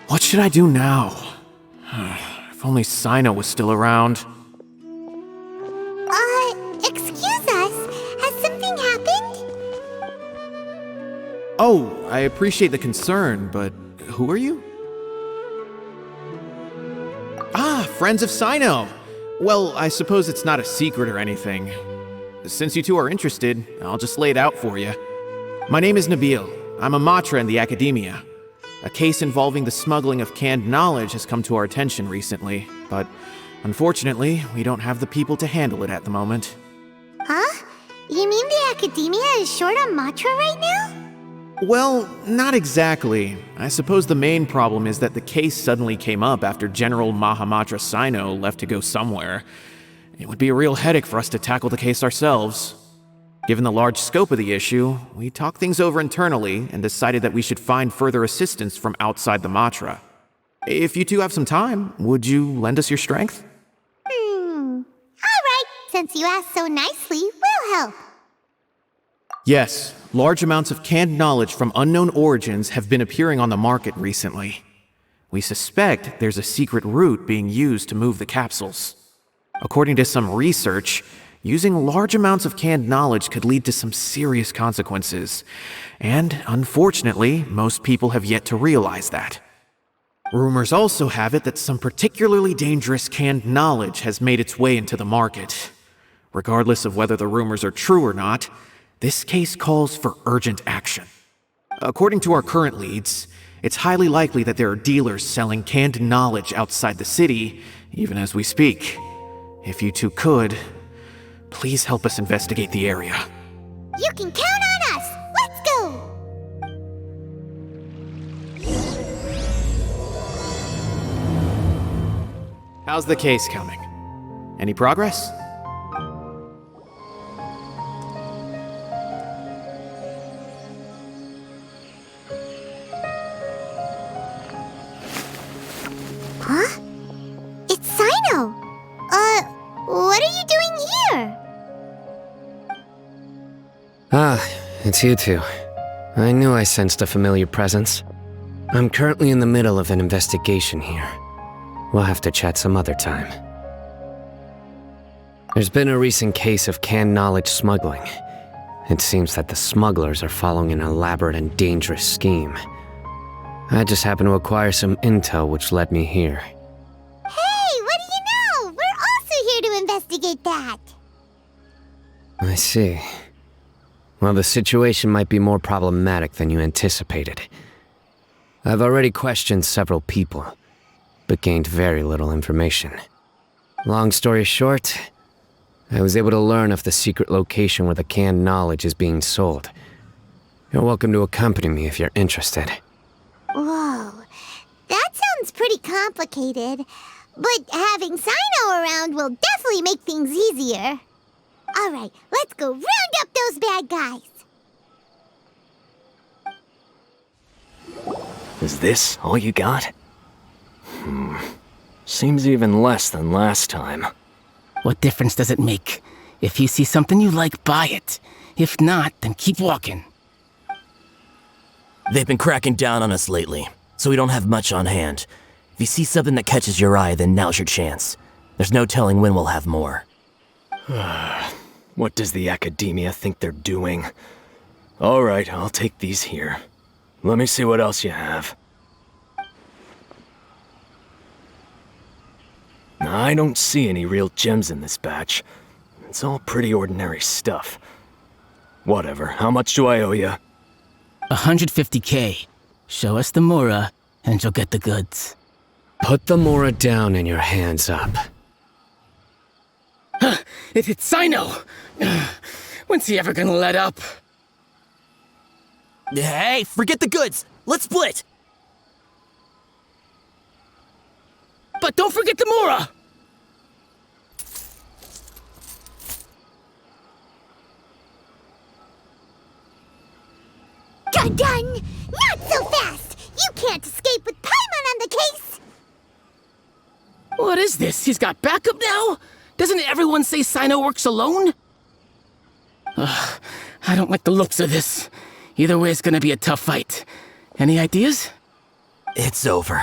What should I do now? If only Cyno was still around. Excuse us. Has something happened? Oh, I appreciate the concern, but who are you? Ah, friends of Cyno! Well, I suppose it's not a secret or anything. Since you two are interested, I'll just lay it out for you. My name is Nabil. I'm a matra in the academia. A case involving the smuggling of canned knowledge has come to our attention recently, but unfortunately, we don't have the people to handle it at the moment. Huh? You mean the academia is short on matra right now? Well, not exactly. I suppose the main problem is that the case suddenly came up after General Mahamatra Cyno left to go somewhere. It would be a real headache for us to tackle the case ourselves. Given the large scope of the issue, we talked things over internally and decided that we should find further assistance from outside the Matra. If you two have some time, would you lend us your strength? Alright, since you asked so nicely, we'll help. Yes, large amounts of canned knowledge from unknown origins have been appearing on the market recently. We suspect there's a secret route being used to move the capsules. According to some research, using large amounts of canned knowledge could lead to some serious consequences, and unfortunately, most people have yet to realize that. Rumors also have it that some particularly dangerous canned knowledge has made its way into the market. Regardless of whether the rumors are true or not, this case calls for urgent action. According to our current leads, it's highly likely that there are dealers selling canned knowledge outside the city, even as we speak. If you two could, please help us investigate the area. You can count on us! Let's go! How's the case coming? Any progress? Huh? It's Cyno! What are you doing here? Ah, it's you two. I knew I sensed a familiar presence. I'm currently in the middle of an investigation here. We'll have to chat some other time. There's been a recent case of canned knowledge smuggling. It seems that the smugglers are following an elaborate and dangerous scheme. I just happened to acquire some intel which led me here. Hey, what do you know? We're also here to investigate that. I see. Well, the situation might be more problematic than you anticipated. I've already questioned several people, but gained very little information. Long story short, I was able to learn of the secret location where the canned knowledge is being sold. You're welcome to accompany me if you're interested. Whoa, that sounds pretty complicated. But having Cyno around will definitely make things easier. Alright, let's go round up those bad guys. Is this all you got? Seems even less than last time. What difference does it make? If you see something you like, buy it. If not, then keep walking. They've been cracking down on us lately, so we don't have much on hand. If you see something that catches your eye, then now's your chance. There's no telling when we'll have more. What does the academia think they're doing? Alright, I'll take these here. Let me see what else you have. I don't see any real gems in this batch. It's all pretty ordinary stuff. Whatever, how much do I owe you? 150K. Show us the Mora, and you'll get the goods. Put the Mora down and your hands up. It hit Cyno! When's he ever gonna let up? Hey, forget the goods! Let's split! But don't forget the Mora! Done! Not so fast! You can't escape with Paimon on the case! What is this? He's got backup now? Doesn't everyone say Cyno works alone? I don't like the looks of this. Either way, it's gonna be a tough fight. Any ideas? It's over.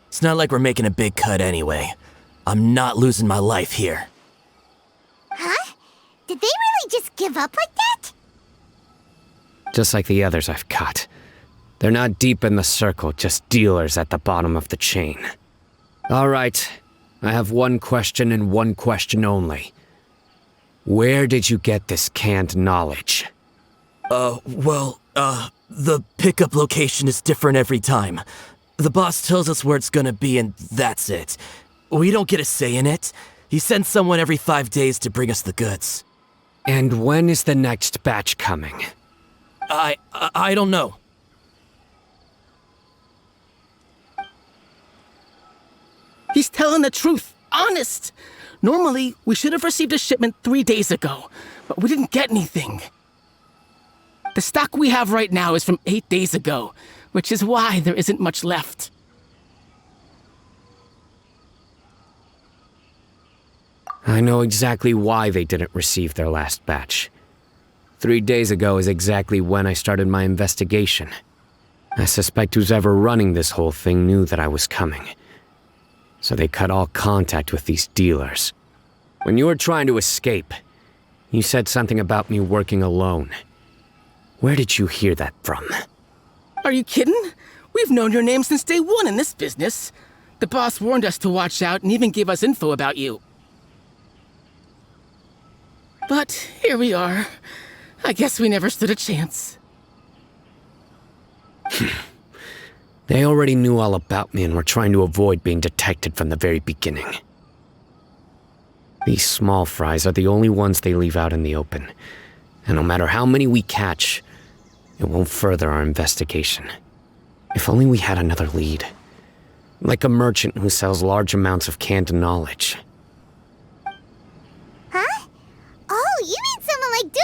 It's not like we're making a big cut anyway. I'm not losing my life here. Huh? Did they really just give up like that? Just like the others I've caught. They're not deep in the circle, just dealers at the bottom of the chain. All right, I have one question and one question only. Where did you get this canned knowledge? The pickup location is different every time. The boss tells us where it's gonna be and that's it. We don't get a say in it. He sends someone every 5 days to bring us the goods. And when is the next batch coming? I don't know. He's telling the truth. Honest. Normally, we should have received a shipment 3 days ago, but we didn't get anything. The stock we have right now is from 8 days ago, which is why there isn't much left. I know exactly why they didn't receive their last batch. 3 days ago is exactly when I started my investigation. I suspect who's ever running this whole thing knew that I was coming. So they cut all contact with these dealers. When you were trying to escape, you said something about me working alone. Where did you hear that from? Are you kidding? We've known your name since day one in this business. The boss warned us to watch out and even gave us info about you. But here we are. I guess we never stood a chance. They already knew all about me and were trying to avoid being detected from the very beginning. These small fries are the only ones they leave out in the open. And no matter how many we catch, it won't further our investigation. If only we had another lead. Like a merchant who sells large amounts of canned knowledge. Huh? Oh, you mean someone like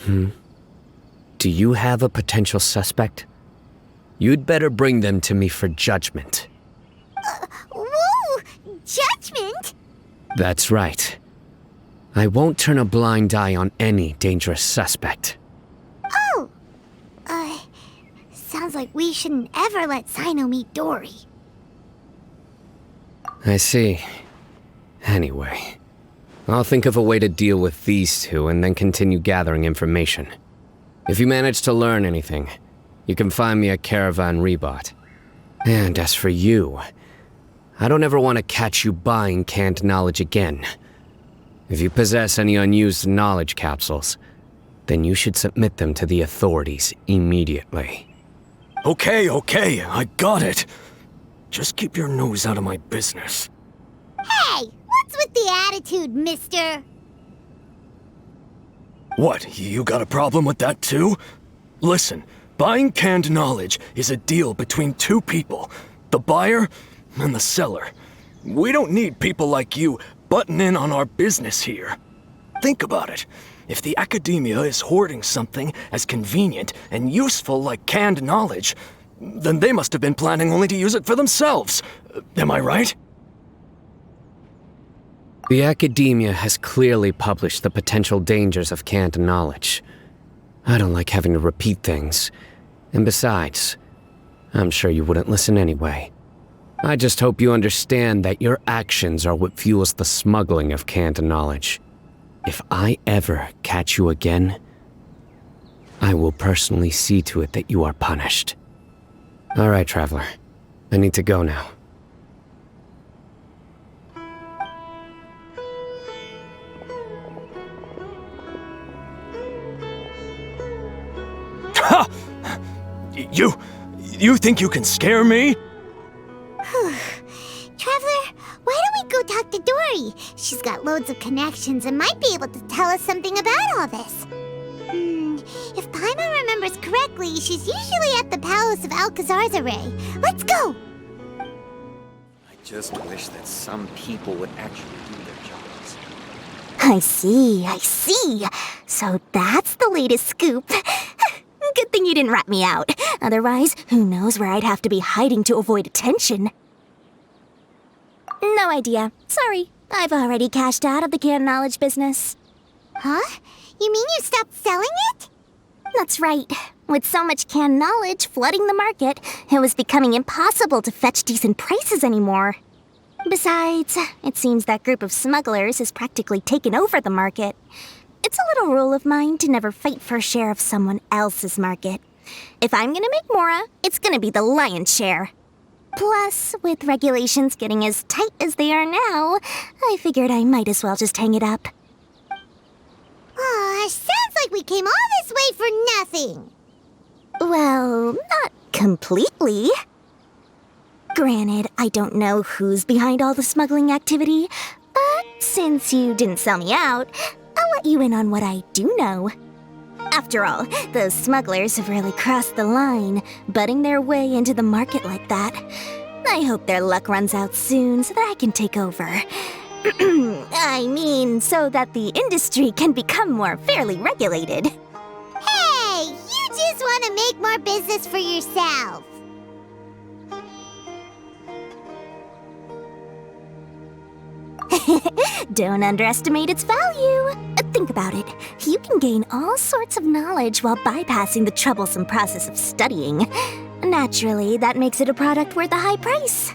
nothing? Do you have a potential suspect? You'd better bring them to me for judgment. Whoa! Judgment? That's right. I won't turn a blind eye on any dangerous suspect. Oh! Sounds like we shouldn't ever let Cyno meet Dory. I see. Anyway, I'll think of a way to deal with these two and then continue gathering information. If you manage to learn anything, you can find me at Caravan Rebot. And as for you, I don't ever want to catch you buying canned knowledge again. If you possess any unused knowledge capsules, then you should submit them to the authorities immediately. Okay, I got it. Just keep your nose out of my business. Hey! What's with the attitude, mister? What, you got a problem with that too? Listen, buying canned knowledge is a deal between two people, the buyer and the seller. We don't need people like you butting in on our business here. Think about it. If the academia is hoarding something as convenient and useful like canned knowledge, then they must have been planning only to use it for themselves. Am I right? The academia has clearly published the potential dangers of canned knowledge. I don't like having to repeat things. And besides, I'm sure you wouldn't listen anyway. I just hope you understand that your actions are what fuels the smuggling of canned knowledge. If I ever catch you again, I will personally see to it that you are punished. All right, Traveler. I need to go now. Ha! You think you can scare me? Traveler, why don't we go talk to Dory? She's got loads of connections and might be able to tell us something about all this. If Paimon remembers correctly, she's usually at the Palace of Alcazar's array. Let's go! I just wish that some people would actually do their jobs. I see. So that's the latest scoop. Good thing you didn't rat me out. Otherwise, who knows where I'd have to be hiding to avoid attention. No idea. Sorry. I've already cashed out of the canned knowledge business. Huh? You mean you stopped selling it? That's right. With so much canned knowledge flooding the market, it was becoming impossible to fetch decent prices anymore. Besides, it seems that group of smugglers has practically taken over the market. It's a little rule of mine to never fight for a share of someone else's market. If I'm gonna make Mora, it's gonna be the lion's share. Plus, with regulations getting as tight as they are now, I figured I might as well just hang it up. Aw, sounds like we came all this way for nothing. Well, not completely. Granted, I don't know who's behind all the smuggling activity, but since you didn't sell me out, I'll let you in on what I do know. After all, those smugglers have really crossed the line, butting their way into the market like that. I hope their luck runs out soon so that I can take over. I mean, so that the industry can become more fairly regulated. Hey, you just want to make more business for yourself. Don't underestimate its value. Think about it. You can gain all sorts of knowledge while bypassing the troublesome process of studying. Naturally, that makes it a product worth a high price.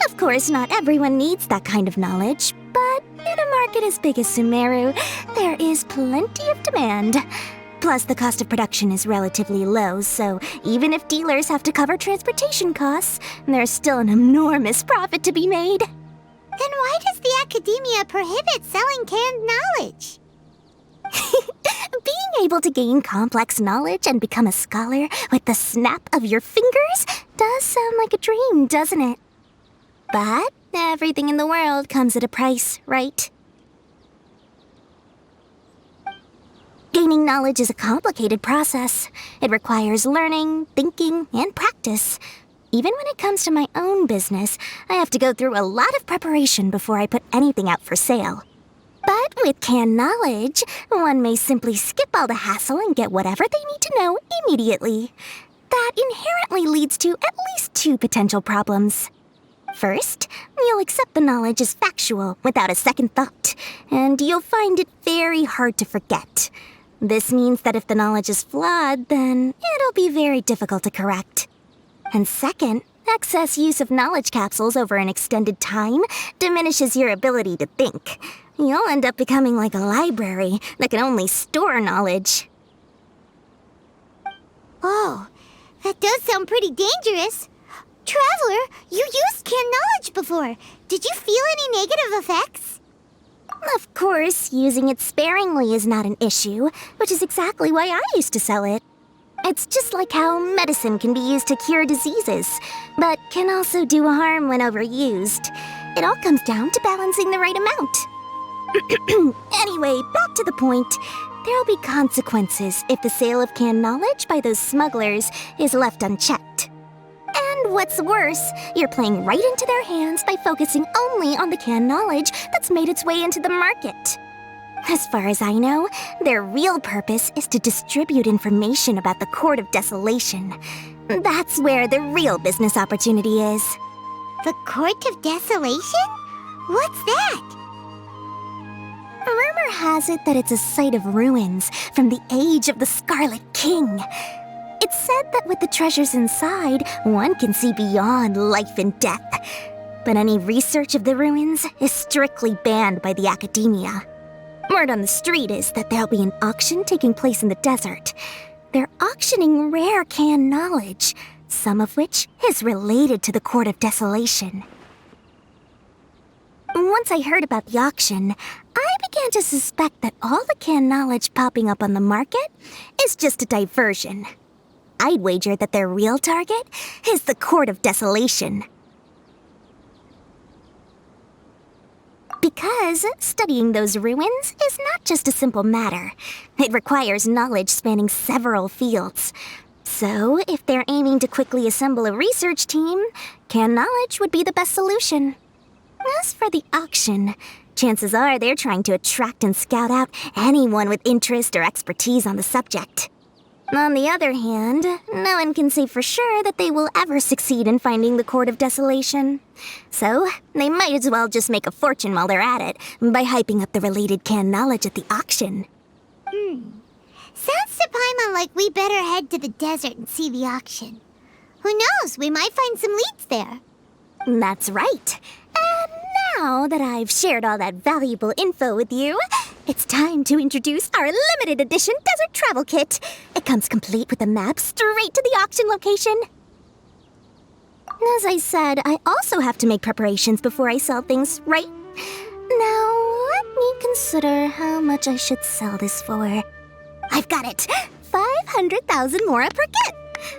Of course, not everyone needs that kind of knowledge, but in a market as big as Sumeru, there is plenty of demand. Plus, the cost of production is relatively low, so even if dealers have to cover transportation costs, there's still an enormous profit to be made. Then why does the academia prohibit selling canned knowledge? Being able to gain complex knowledge and become a scholar with the snap of your fingers does sound like a dream, doesn't it? But everything in the world comes at a price, right? Gaining knowledge is a complicated process. It requires learning, thinking, and practice. Even when it comes to my own business, I have to go through a lot of preparation before I put anything out for sale. But with canned knowledge, one may simply skip all the hassle and get whatever they need to know immediately. That inherently leads to at least two potential problems. First, you'll accept the knowledge as factual without a second thought, and you'll find it very hard to forget. This means that if the knowledge is flawed, then it'll be very difficult to correct. And second, excess use of knowledge capsules over an extended time diminishes your ability to think. You'll end up becoming like a library that can only store knowledge. Oh, that does sound pretty dangerous. Traveler, you used canned knowledge before. Did you feel any negative effects? Of course, using it sparingly is not an issue, which is exactly why I used to sell it. It's just like how medicine can be used to cure diseases, but can also do harm when overused. It all comes down to balancing the right amount. Anyway, back to the point. There'll be consequences if the sale of canned knowledge by those smugglers is left unchecked. And what's worse, you're playing right into their hands by focusing only on the canned knowledge that's made its way into the market. As far as I know, their real purpose is to distribute information about the Court of Desolation. That's where the real business opportunity is. The Court of Desolation? What's that? Rumor has it that it's a site of ruins from the age of the Scarlet King. It's said that with the treasures inside, one can see beyond life and death. But any research of the ruins is strictly banned by the academia. Word on the street is that there'll be an auction taking place in the desert. They're auctioning rare canned knowledge, some of which is related to the Court of Desolation. Once I heard about the auction, I began to suspect that all the canned knowledge popping up on the market is just a diversion. I'd wager that their real target is the Court of Desolation. Because studying those ruins is not just a simple matter. It requires knowledge spanning several fields. So, if they're aiming to quickly assemble a research team, canned knowledge would be the best solution. As for the auction, chances are they're trying to attract and scout out anyone with interest or expertise on the subject. On the other hand, no one can say for sure that they will ever succeed in finding the Court of Desolation. So, they might as well just make a fortune while they're at it by hyping up the related canned knowledge at the auction. Sounds to Paimon like we better head to the desert and see the auction. Who knows, we might find some leads there. That's right. And now that I've shared all that valuable info with you, it's time to introduce our limited edition desert travel kit. It comes complete with a map straight to the auction location. As I said, I also have to make preparations before I sell things, right? Now, let me consider how much I should sell this for. I've got it! 500,000 mora per kit!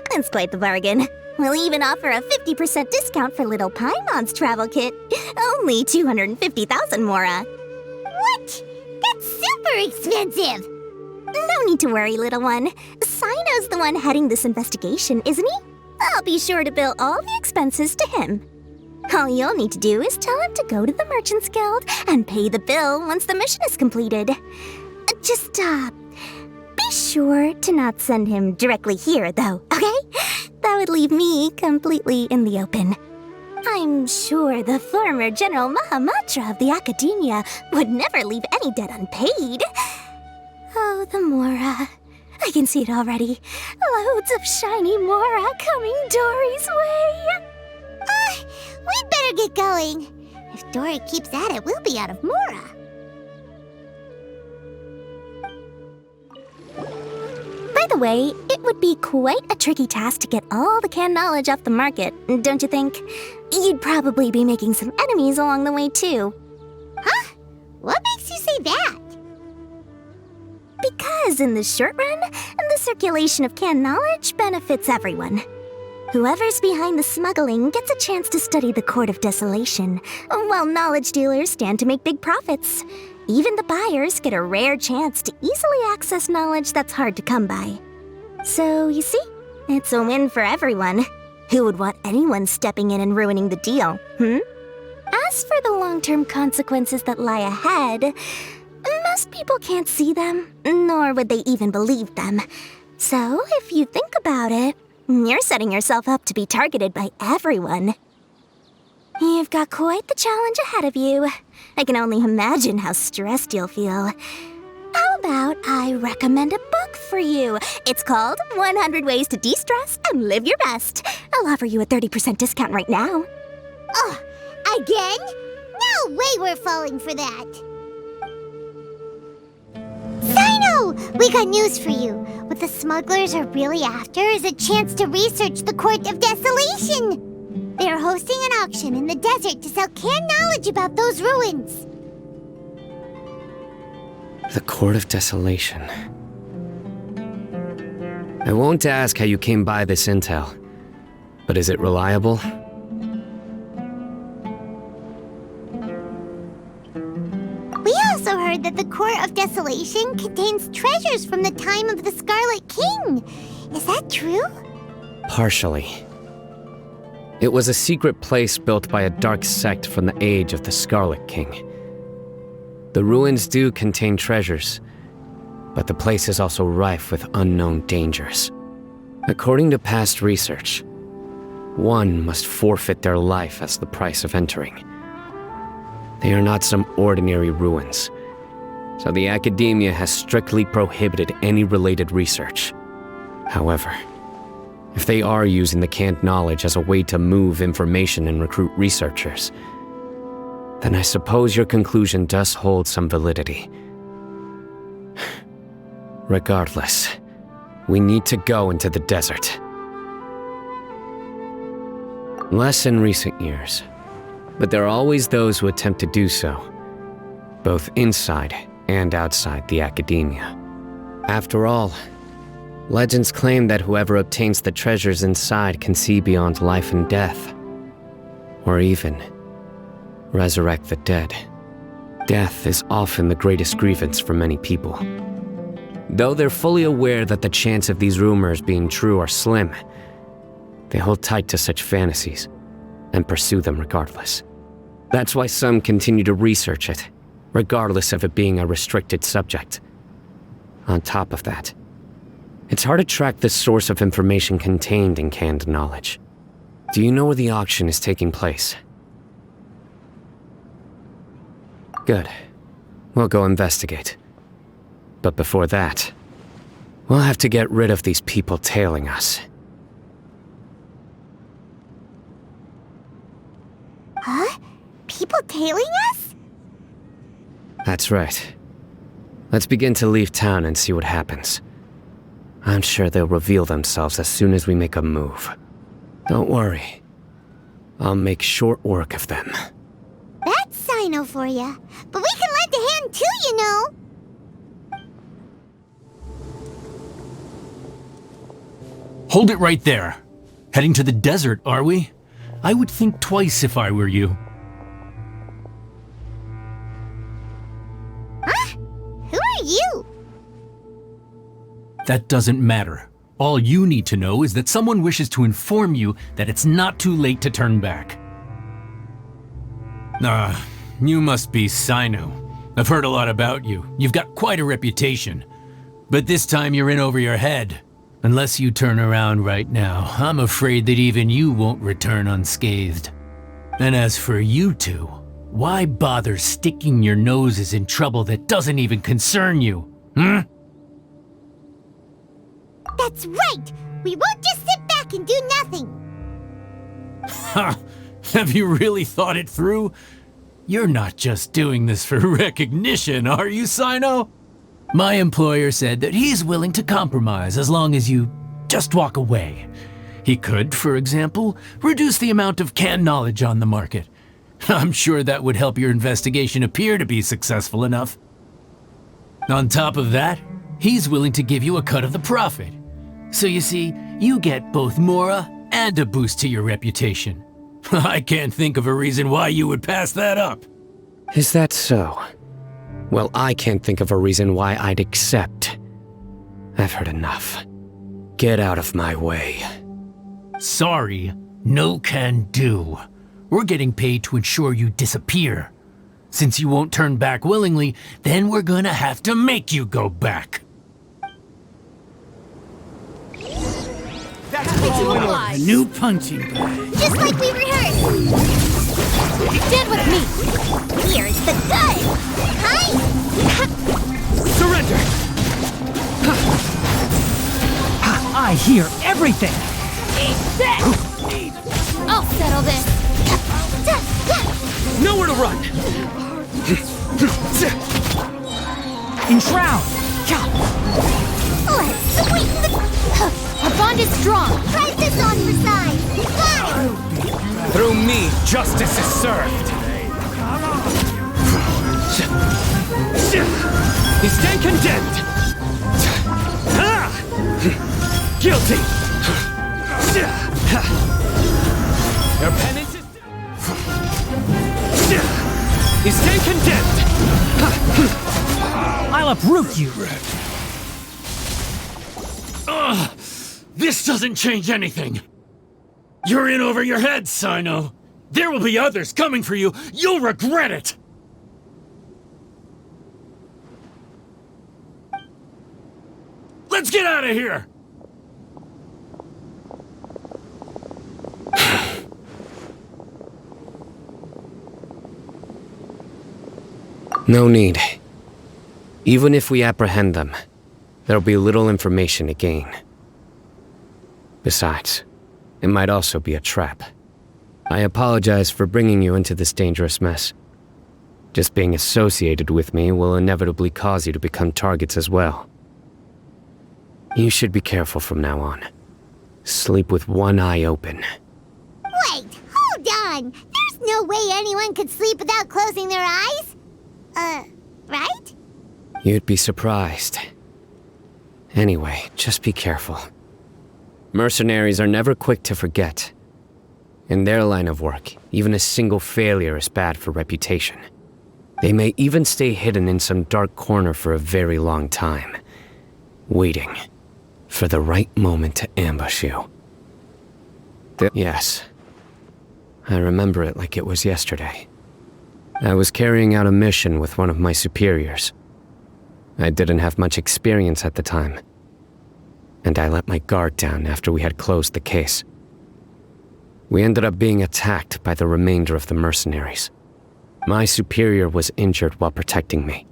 That's quite the bargain. We'll even offer a 50% discount for little Paimon's travel kit. Only 250,000 mora. What? That's super expensive! No need to worry, little one. Cyno's the one heading this investigation, isn't he? I'll be sure to bill all the expenses to him. All you'll need to do is tell him to go to the Merchants Guild and pay the bill once the mission is completed. Just, be sure to not send him directly here, though, okay? That would leave me completely in the open. I'm sure the former General Mahamatra of the Academia would never leave any debt unpaid. Oh, the Mora. I can see it already. Loads of shiny Mora coming Dory's way. We'd better get going. If Dory keeps at it, we'll be out of Mora. By the way, it would be quite a tricky task to get all the canned knowledge off the market, don't you think? You'd probably be making some enemies along the way, too. Huh? What makes you say that? Because in the short run, the circulation of canned knowledge benefits everyone. Whoever's behind the smuggling gets a chance to study the Court of Desolation, while knowledge dealers stand to make big profits. Even the buyers get a rare chance to easily access knowledge that's hard to come by. So, you see, it's a win for everyone. Who would want anyone stepping in and ruining the deal, As for the long-term consequences that lie ahead, most people can't see them, nor would they even believe them. So, if you think about it, you're setting yourself up to be targeted by everyone. You've got quite the challenge ahead of you. I can only imagine how stressed you'll feel. How about I recommend a book for you? It's called 100 Ways to De-Stress and Live Your Best. I'll offer you a 30% discount right now. Oh, again? No way we're falling for that. Cyno! We got news for you. What the smugglers are really after is a chance to research the Court of Desolation. They're hosting an auction in the desert to sell canned knowledge about those ruins. The Court of Desolation. I won't ask how you came by this intel, but is it reliable? We also heard that the Court of Desolation contains treasures from the time of the Scarlet King. Is that true? Partially. It was a secret place built by a dark sect from the age of the Scarlet King. The ruins do contain treasures, but the place is also rife with unknown dangers. According to past research, one must forfeit their life as the price of entering. They are not some ordinary ruins, so the Academia has strictly prohibited any related research. However, if they are using the canned knowledge as a way to move information and recruit researchers, then I suppose your conclusion does hold some validity. Regardless, we need to go into the desert. Less in recent years, but there are always those who attempt to do so, both inside and outside the Academia. After all, legends claim that whoever obtains the treasures inside can see beyond life and death, or even resurrect the dead. Death is often the greatest grievance for many people. Though they're fully aware that the chance of these rumors being true are slim, they hold tight to such fantasies and pursue them regardless. That's why some continue to research it, regardless of it being a restricted subject. On top of that, it's hard to track the source of information contained in canned knowledge. Do you know where the auction is taking place? Good. We'll go investigate. But before that, We'll have to get rid of these people tailing us. Huh? People tailing us? That's right. Let's begin to leave town and see what happens. I'm sure they'll reveal themselves as soon as we make a move. Don't worry. I'll make short work of them. That's Cyno for ya. But we can lend a hand too, you know. Hold it right there. Heading to the desert, are we? I would think twice if I were you. Huh? Who are you? That doesn't matter. All you need to know is that someone wishes to inform you that it's not too late to turn back. You must be Cyno. I've heard a lot about you. You've got quite a reputation. But this time you're in over your head. Unless you turn around right now, I'm afraid that even you won't return unscathed. And as for you two, why bother sticking your noses in trouble that doesn't even concern you? That's right! We won't just sit back and do nothing! Ha! Have you really thought it through? You're not just doing this for recognition, are you, Cyno? My employer said that he's willing to compromise as long as you just walk away. He could, for example, reduce the amount of canned knowledge on the market. I'm sure that would help your investigation appear to be successful enough. On top of that, he's willing to give you a cut of the profit. So you see, you get both Mora and a boost to your reputation. I can't think of a reason why you would pass that up. Is that so? Well, I can't think of a reason why I'd accept. I've heard enough. Get out of my way. Sorry, no can do. We're getting paid to ensure you disappear. Since you won't turn back willingly, then we're gonna have to make you go back. A new punching bag. Just like we rehearsed! Stand with me! Here's the gun! Hi! Surrender! I hear everything! I'll settle this! Nowhere to run! Enshroud! Let's sweeten the... Our bond is strong! Try this on for size! Fire! Through me, justice is served! You stand condemned! Guilty! Your penance is... You stand condemned! I'll uproot you! This doesn't change anything. You're in over your head, Cyno. There will be others coming for you. You'll regret it. Let's get out of here! No need. Even if we apprehend them, there'll be little information to gain. Besides, it might also be a trap. I apologize for bringing you into this dangerous mess. Just being associated with me will inevitably cause you to become targets as well. You should be careful from now on. Sleep with one eye open. Wait, hold on! There's no way anyone could sleep without closing their eyes? Right? You'd be surprised. Anyway, just be careful. Mercenaries are never quick to forget. In their line of work, even a single failure is bad for reputation. They may even stay hidden in some dark corner for a very long time, waiting for the right moment to ambush you. Yes, I remember it like it was yesterday. I was carrying out a mission with one of my superiors. I didn't have much experience at the time, and I let my guard down after we had closed the case. We ended up being attacked by the remainder of the mercenaries. My superior was injured while protecting me,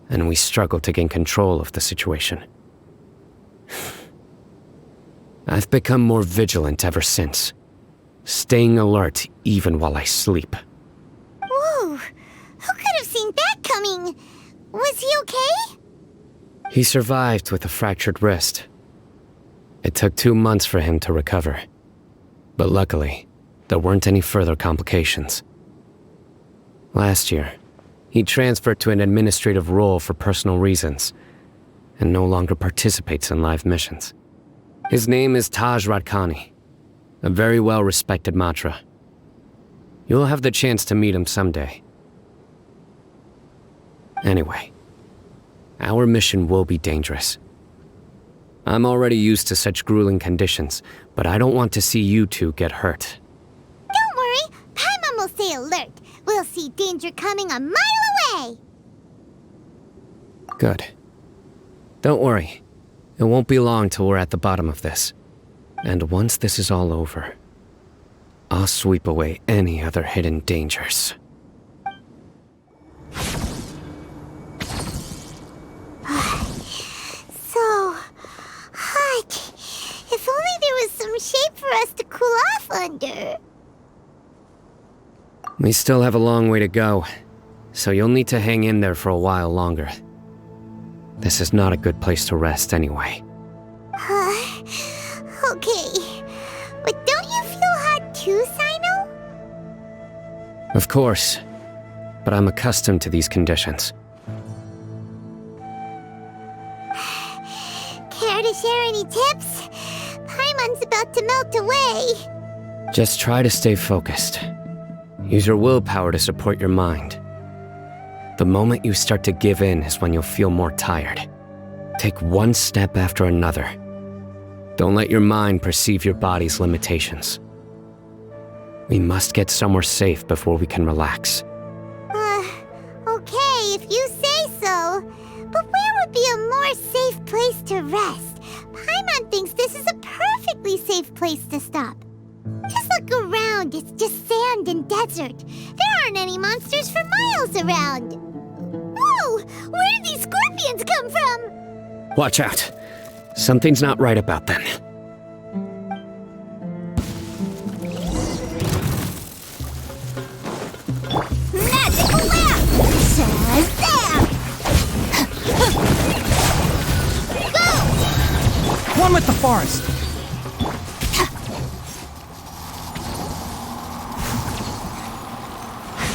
and we struggled to gain control of the situation. I've become more vigilant ever since, staying alert even while I sleep. Whoa! Who could have seen that coming? Was he okay? He survived with a fractured wrist. It took 2 months for him to recover. But luckily, there weren't any further complications. Last year, he transferred to an administrative role for personal reasons, and no longer participates in live missions. His name is Taj Radkani, a very well-respected Matra. You'll have the chance to meet him someday. Anyway, our mission will be dangerous. I'm already used to such grueling conditions, but I don't want to see you two get hurt. Don't worry, Paimon will stay alert. We'll see danger coming a mile away. Good. Don't worry. It won't be long till we're at the bottom of this. And once this is all over, I'll sweep away any other hidden dangers. So hot. If only there was some shade for us to cool off under. We still have a long way to go, so you'll need to hang in there for a while longer. This is not a good place to rest anyway. Okay. But don't you feel hot too, Cyno? Of course, but I'm accustomed to these conditions. Care to share any tips? Paimon's about to melt away. Just try to stay focused. Use your willpower to support your mind. The moment you start to give in is when you'll feel more tired. Take one step after another. Don't let your mind perceive your body's limitations. We must get somewhere safe before we can relax. Okay, if you say so. But where would be a more safe place to rest? Paimon thinks this is a perfectly safe place to stop. Just look around, it's just sand and desert. There aren't any monsters for miles around. Whoa! Where did these scorpions come from? Watch out. Something's not right about them. Magical lamp! Shazam! Go! One with the forest.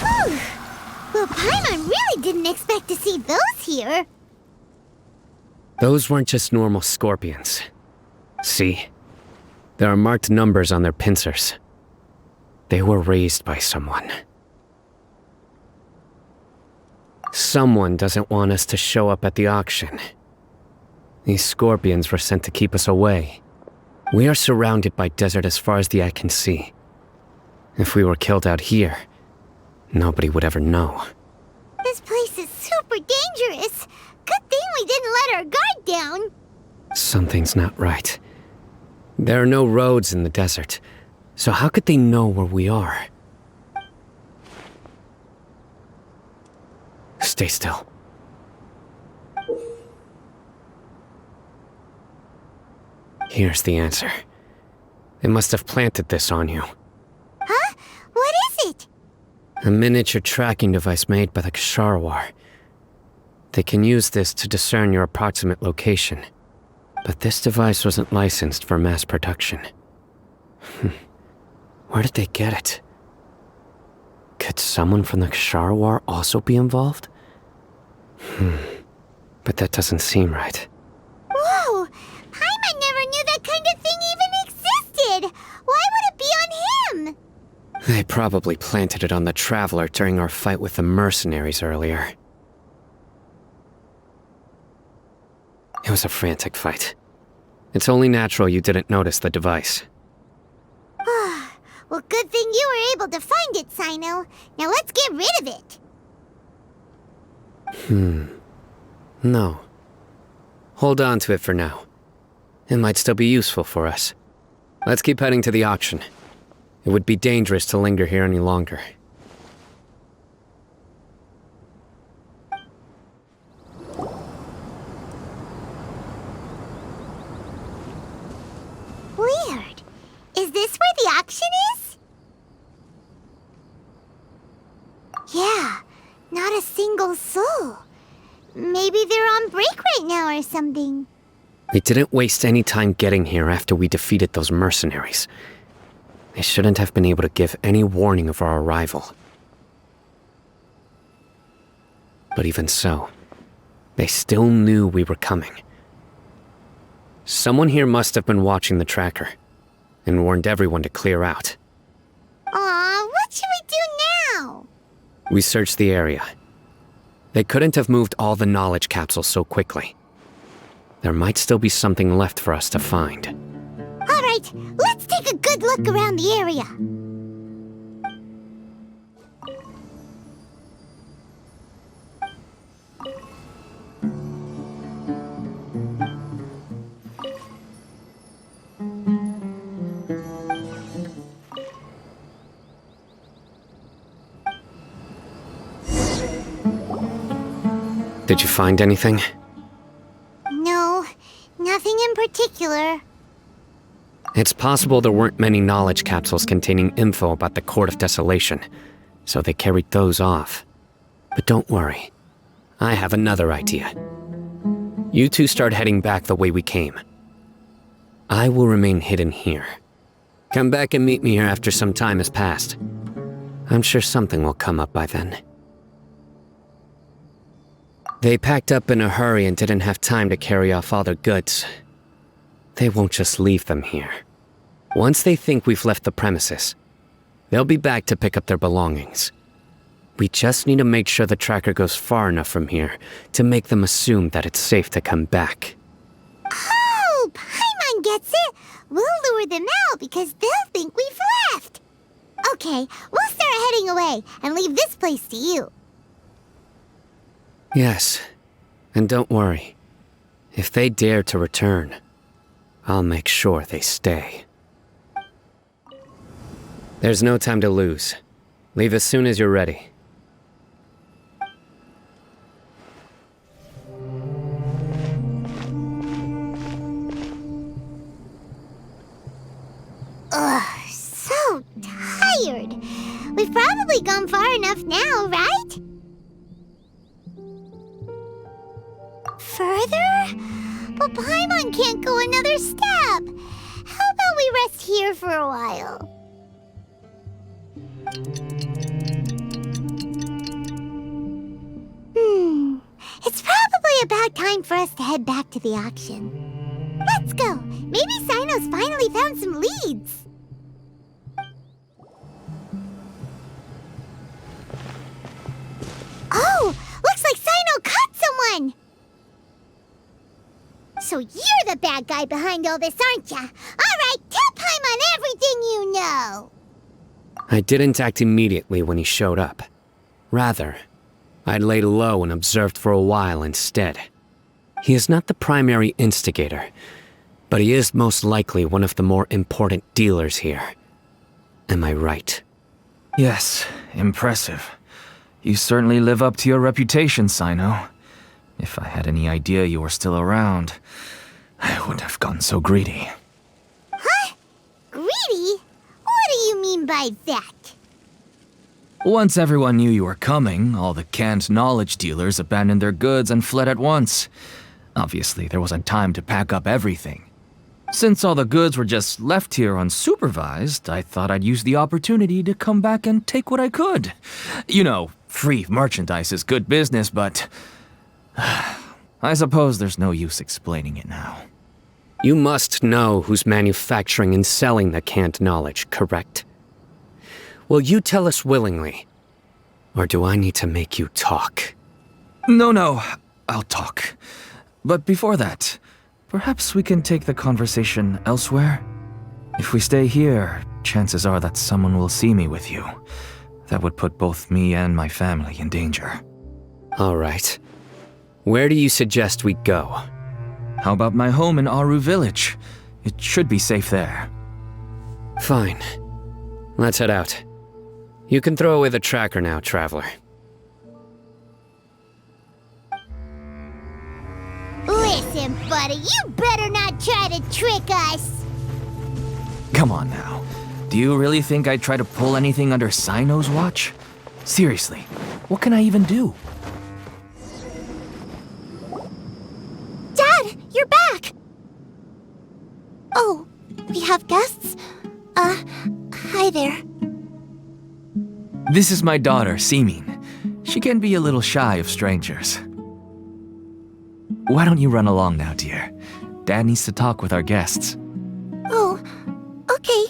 Whew. Well, Paimon really didn't expect to see those here. Those weren't just normal scorpions. See? There are marked numbers on their pincers. They were raised by someone. Someone doesn't want us to show up at the auction. These scorpions were sent to keep us away. We are surrounded by desert as far as the eye can see. If we were killed out here, nobody would ever know. This place is super dangerous. Good thing we didn't let our guard down. Something's not right. There are no roads in the desert, so how could they know where we are? Stay still. Here's the answer. They must have planted this on you. Huh? What is it? A miniature tracking device made by the Ksharawar. They can use this to discern your approximate location. But this device wasn't licensed for mass production. Where did they get it? Could someone from the Ksharawar also be involved? But that doesn't seem right. Whoa! Paimon never knew that kind of thing even existed! Why would it be on him? They probably planted it on the Traveler during our fight with the mercenaries earlier. It was a frantic fight. It's only natural you didn't notice the device. Well, good thing you were able to find it, Cyno. Now let's get rid of it. No. Hold on to it for now. It might still be useful for us. Let's keep heading to the auction. It would be dangerous to linger here any longer. this where the auction is? Yeah, not a single soul. Maybe they're on break right now or something. We didn't waste any time getting here after we defeated those mercenaries. They shouldn't have been able to give any warning of our arrival. But even so, they still knew we were coming. Someone here must have been watching the tracker and warned everyone to clear out. Aw, what should we do now? We searched the area. They couldn't have moved all the knowledge capsules so quickly. There might still be something left for us to find. All right, let's take a good look around the area. Did you find anything? No, nothing in particular. It's possible there weren't many knowledge capsules containing info about the Court of Desolation, so they carried those off. But don't worry. I have another idea. You two start heading back the way we came. I will remain hidden here. Come back and meet me here after some time has passed. I'm sure something will come up by then. They packed up in a hurry and didn't have time to carry off all their goods. They won't just leave them here. Once they think we've left the premises, they'll be back to pick up their belongings. We just need to make sure the tracker goes far enough from here to make them assume that it's safe to come back. Oh, Paimon gets it. We'll lure them out because they'll think we've left. Okay, we'll start heading away and leave this place to you. Yes, and don't worry. If they dare to return, I'll make sure they stay. There's no time to lose. Leave as soon as you're ready. Ugh, so tired. We've probably gone far enough now, right? Further? But Paimon can't go another step. How about we rest here for a while? It's probably about time for us to head back to the auction. Let's go. Maybe Cyno's finally found some leads. Oh, looks like Cyno caught someone. So you're the bad guy behind all this, aren't ya? All right, tell Paimon everything you know. I didn't act immediately when he showed up. Rather, I'd laid low and observed for a while instead. He is not the primary instigator, but he is most likely one of the more important dealers here. Am I right? Yes, impressive. You certainly live up to your reputation, Cyno. If I had any idea you were still around, I wouldn't have gotten so greedy. Huh? Greedy? What do you mean by that? Once everyone knew you were coming, all the canned knowledge dealers abandoned their goods and fled at once. Obviously, there wasn't time to pack up everything. Since all the goods were just left here unsupervised, I thought I'd use the opportunity to come back and take what I could. You know, free merchandise is good business, but I suppose there's no use explaining it now. You must know who's manufacturing and selling the canned knowledge, correct? Will you tell us willingly? Or do I need to make you talk? No, I'll talk. But before that, perhaps we can take the conversation elsewhere? If we stay here, chances are that someone will see me with you. That would put both me and my family in danger. All right. Where do you suggest we go? How about my home in Aureus village? It should be safe there. Fine. Let's head out. You can throw away the tracker now, traveler. Listen, buddy, you better not try to trick us. Come on now. Do you really think I'd try to pull anything under Cyno's watch? Seriously, what can I even do? Dad, you're back! Oh, we have guests? Hi there. This is my daughter, Simin. She can be a little shy of strangers. Why don't you run along now, dear? Dad needs to talk with our guests. Oh, okay.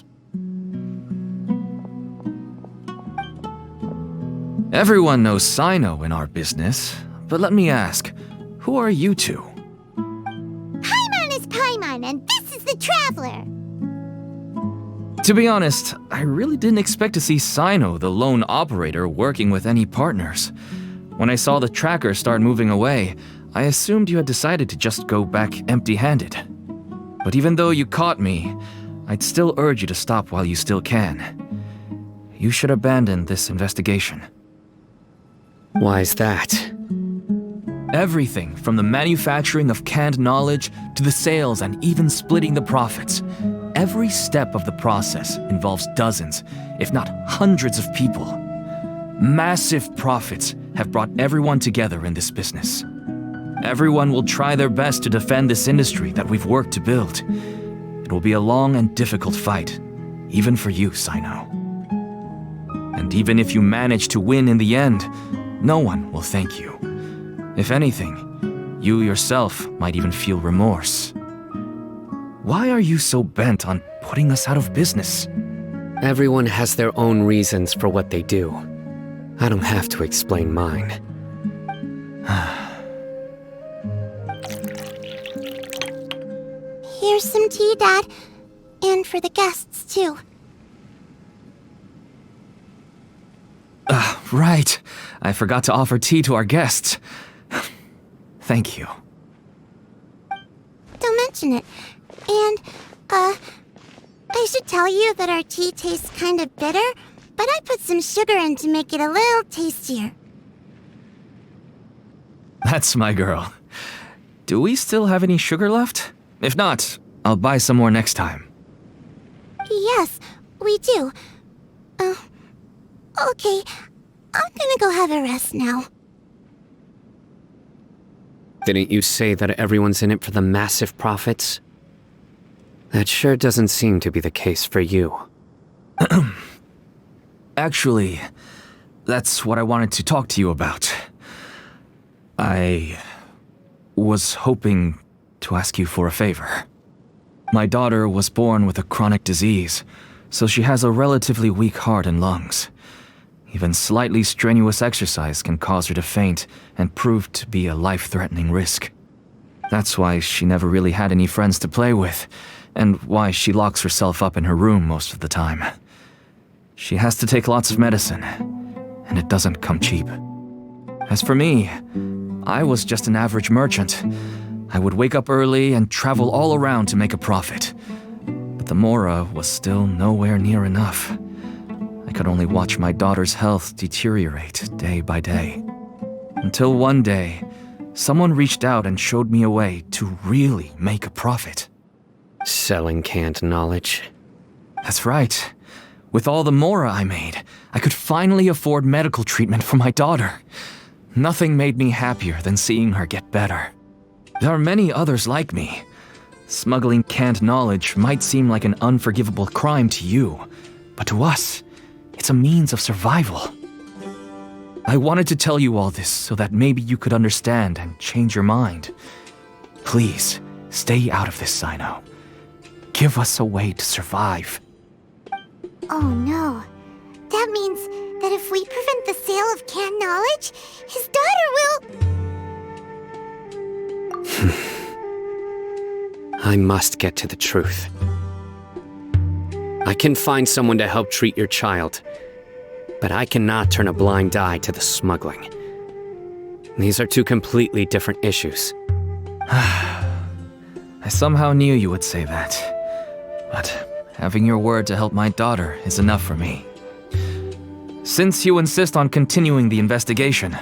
Everyone knows Cyno in our business, but let me ask, who are you two? Paimon is Paimon, and this is the Traveler. To be honest, I really didn't expect to see Cyno, the lone operator, working with any partners. When I saw the tracker start moving away, I assumed you had decided to just go back empty-handed. But even though you caught me, I'd still urge you to stop while you still can. You should abandon this investigation. Why is that? Everything from the manufacturing of canned knowledge to the sales and even splitting the profits. Every step of the process involves dozens, if not hundreds of people. Massive profits have brought everyone together in this business. Everyone will try their best to defend this industry that we've worked to build. It will be a long and difficult fight, even for you, Cyno. And even if you manage to win in the end, no one will thank you. If anything, you yourself might even feel remorse. Why are you so bent on putting us out of business? Everyone has their own reasons for what they do. I don't have to explain mine. Here's some tea, Dad. And for the guests, too. Right. I forgot to offer tea to our guests. Thank you. Don't mention it. And, I should tell you that our tea tastes kind of bitter, but I put some sugar in to make it a little tastier. That's my girl. Do we still have any sugar left? If not, I'll buy some more next time. Yes, we do. Okay. I'm gonna go have a rest now. Didn't you say that everyone's in it for the massive profits? That sure doesn't seem to be the case for you. Actually, that's what I wanted to talk to you about. I was hoping to ask you for a favor. My daughter was born with a chronic disease, so she has a relatively weak heart and lungs. Even slightly strenuous exercise can cause her to faint and prove to be a life-threatening risk. That's why she never really had any friends to play with, and why she locks herself up in her room most of the time. She has to take lots of medicine, and it doesn't come cheap. As for me, I was just an average merchant. I would wake up early and travel all around to make a profit. But the Mora was still nowhere near enough. I could only watch my daughter's health deteriorate day by day. Until one day, someone reached out and showed me a way to really make a profit. Selling canned knowledge? That's right. With all the Mora I made, I could finally afford medical treatment for my daughter. Nothing made me happier than seeing her get better. There are many others like me. Smuggling canned knowledge might seem like an unforgivable crime to you, but to us, it's a means of survival. I wanted to tell you all this so that maybe you could understand and change your mind. Please, stay out of this, Cyno. Give us a way to survive. Oh no. That means that if we prevent the sale of canned knowledge, his daughter will... I must get to the truth. I can find someone to help treat your child, but I cannot turn a blind eye to the smuggling. These are two completely different issues. I somehow knew you would say that. But having your word to help my daughter is enough for me. Since you insist on continuing the investigation,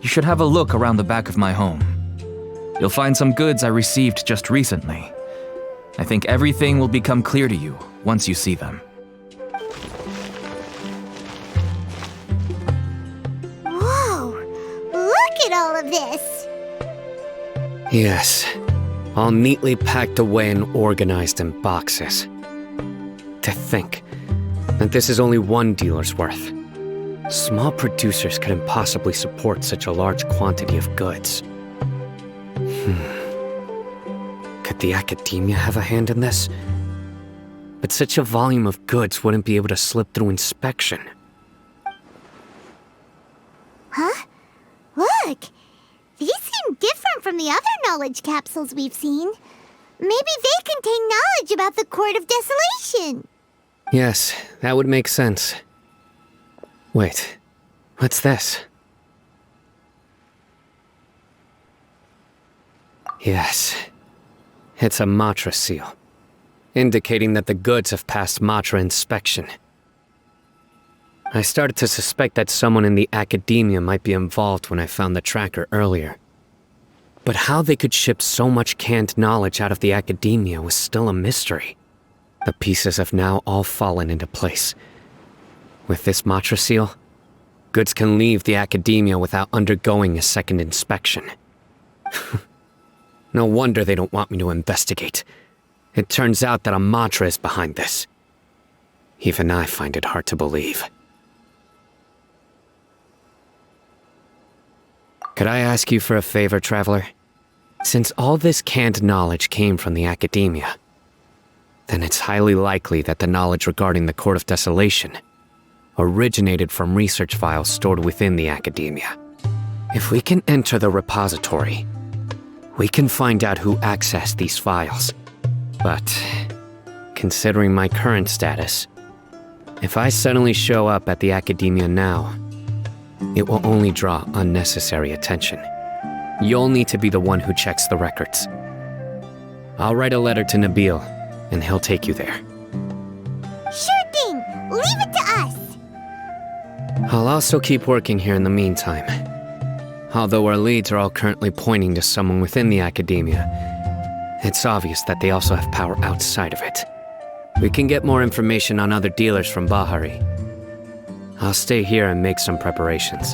you should have a look around the back of my home. You'll find some goods I received just recently. I think everything will become clear to you once you see them. at all of this? Yes, all neatly packed away and organized in boxes. To think that this is only one dealer's worth. Small producers couldn't possibly support such a large quantity of goods. Could the academia have a hand in this? But such a volume of goods wouldn't be able to slip through inspection. Huh? Look! These seem different from the other knowledge capsules we've seen. Maybe they contain knowledge about the Court of Desolation. Yes, that would make sense. Wait, what's this? Yes, it's a Matra seal, indicating that the goods have passed Matra inspection. I started to suspect that someone in the academia might be involved when I found the tracker earlier. But how they could ship so much canned knowledge out of the academia was still a mystery. The pieces have now all fallen into place. With this Matra seal, goods can leave the academia without undergoing a second inspection. No wonder they don't want me to investigate. It turns out that a Matra is behind this. Even I find it hard to believe. Could I ask you for a favor, Traveler? Since all this canned knowledge came from the academia, then it's highly likely that the knowledge regarding the Court of Desolation originated from research files stored within the academia. If we can enter the repository, we can find out who accessed these files. But, considering my current status, if I suddenly show up at the academia now, it will only draw unnecessary attention. You'll need to be the one who checks the records. I'll write a letter to Nabil, and he'll take you there. Sure thing! Leave it to us! I'll also keep working here in the meantime. Although our leads are all currently pointing to someone within the academia, it's obvious that they also have power outside of it. We can get more information on other dealers from Bahari. I'll stay here and make some preparations.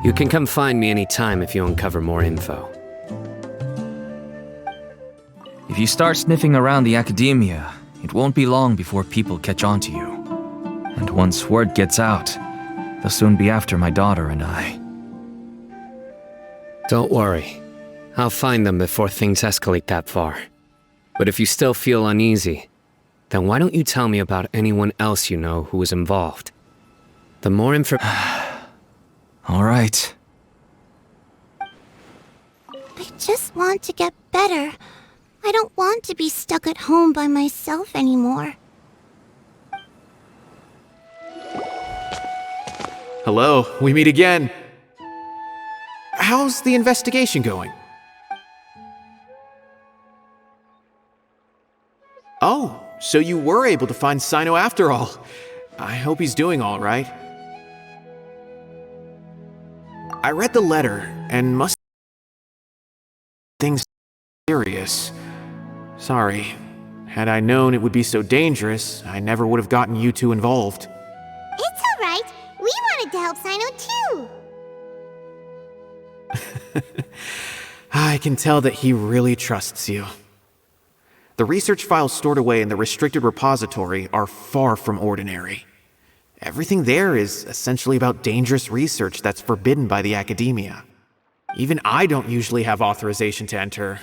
You can come find me anytime if you uncover more info. If you start sniffing around the academia, it won't be long before people catch on to you. And once word gets out, they'll soon be after my daughter and I. Don't worry. I'll find them before things escalate that far. But if you still feel uneasy, then why don't you tell me about anyone else you know who was involved? The more info... All right. I just want to get better. I don't want to be stuck at home by myself anymore. Hello, we meet again. How's the investigation going? Oh, so you were able to find Cyno after all. I hope he's doing all right. I read the letter and must things serious. Sorry. Had I known it would be so dangerous, I never would have gotten you two involved. It's alright. We wanted to help Cyno too. I can tell that he really trusts you. The research files stored away in the restricted repository are far from ordinary. Everything there is essentially about dangerous research that's forbidden by the academia. Even I don't usually have authorization to enter,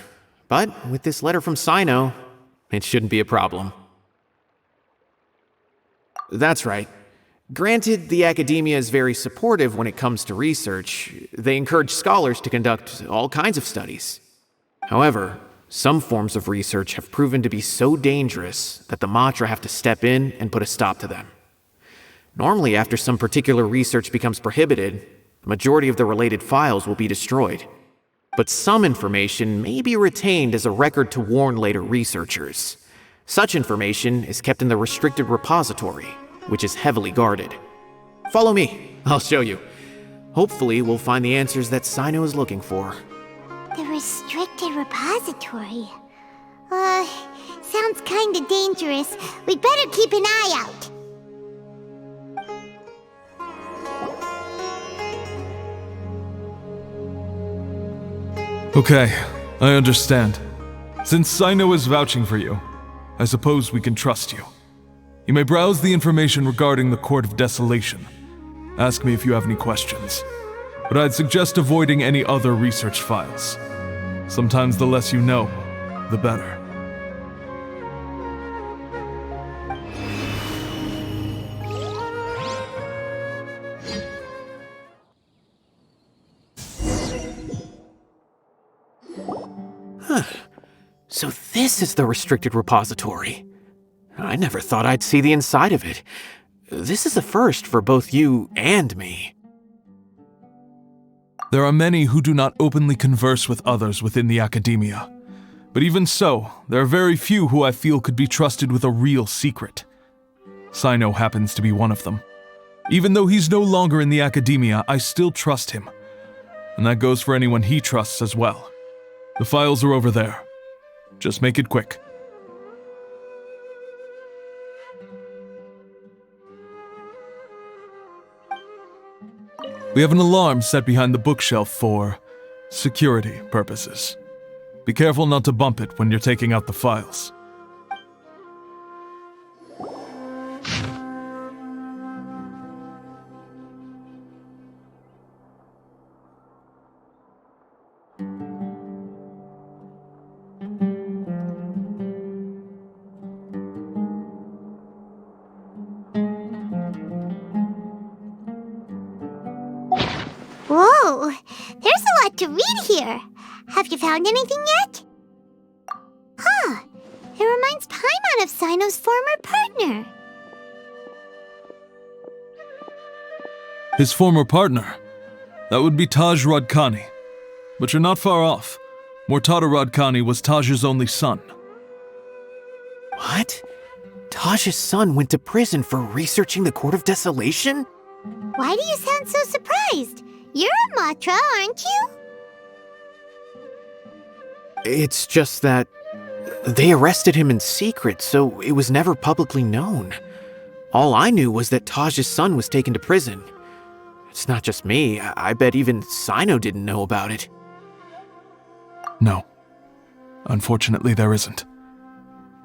but with this letter from Cyno, it shouldn't be a problem. That's right. Granted, the academia is very supportive when it comes to research. They encourage scholars to conduct all kinds of studies. However, some forms of research have proven to be so dangerous that the Matra have to step in and put a stop to them. Normally, after some particular research becomes prohibited, the majority of the related files will be destroyed. But some information may be retained as a record to warn later researchers. Such information is kept in the restricted repository, which is heavily guarded. Follow me, I'll show you. Hopefully, we'll find the answers that Cyno is looking for. The restricted repository. Sounds kinda dangerous. We'd better keep an eye out. Okay, I understand. Since Cyno is vouching for you, I suppose we can trust you. You may browse the information regarding the Court of Desolation. Ask me if you have any questions. But I'd suggest avoiding any other research files. Sometimes the less you know, the better. So this is the restricted repository. I never thought I'd see the inside of it. This is a first for both you and me. There are many who do not openly converse with others within the academia. But even so, there are very few who I feel could be trusted with a real secret. Cyno happens to be one of them. Even though he's no longer in the academia, I still trust him. And that goes for anyone he trusts as well. The files are over there. Just make it quick. We have an alarm set behind the bookshelf for security purposes. Be careful not to bump it when you're taking out the files. Whoa, there's a lot to read here. Have you found anything yet? Huh, it reminds Paimon of Cyno's former partner. His former partner? That would be Taj Radkani. But you're not far off. Mortada Radkani was Taj's only son. What? Taj's son went to prison for researching the Court of Desolation? Why do you sound so surprised? You're a Matra, aren't you? It's just that they arrested him in secret, so it was never publicly known. All I knew was that Taj's son was taken to prison. It's not just me. I bet even Cyno didn't know about it. No. Unfortunately, there isn't.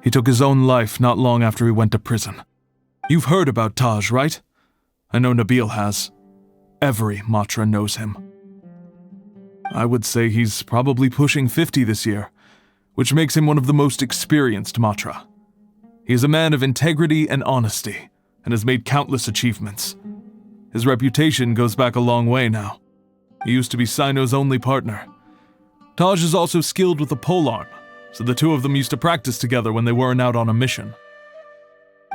He took his own life not long after he went to prison. You've heard about Taj, right? I know Nabil has. Every Matra knows him. I would say he's probably pushing 50 this year, which makes him one of the most experienced Matra. He is a man of integrity and honesty, and has made countless achievements. His reputation goes back a long way now. He used to be Cyno's only partner. Taj is also skilled with the polearm, so the two of them used to practice together when they weren't out on a mission.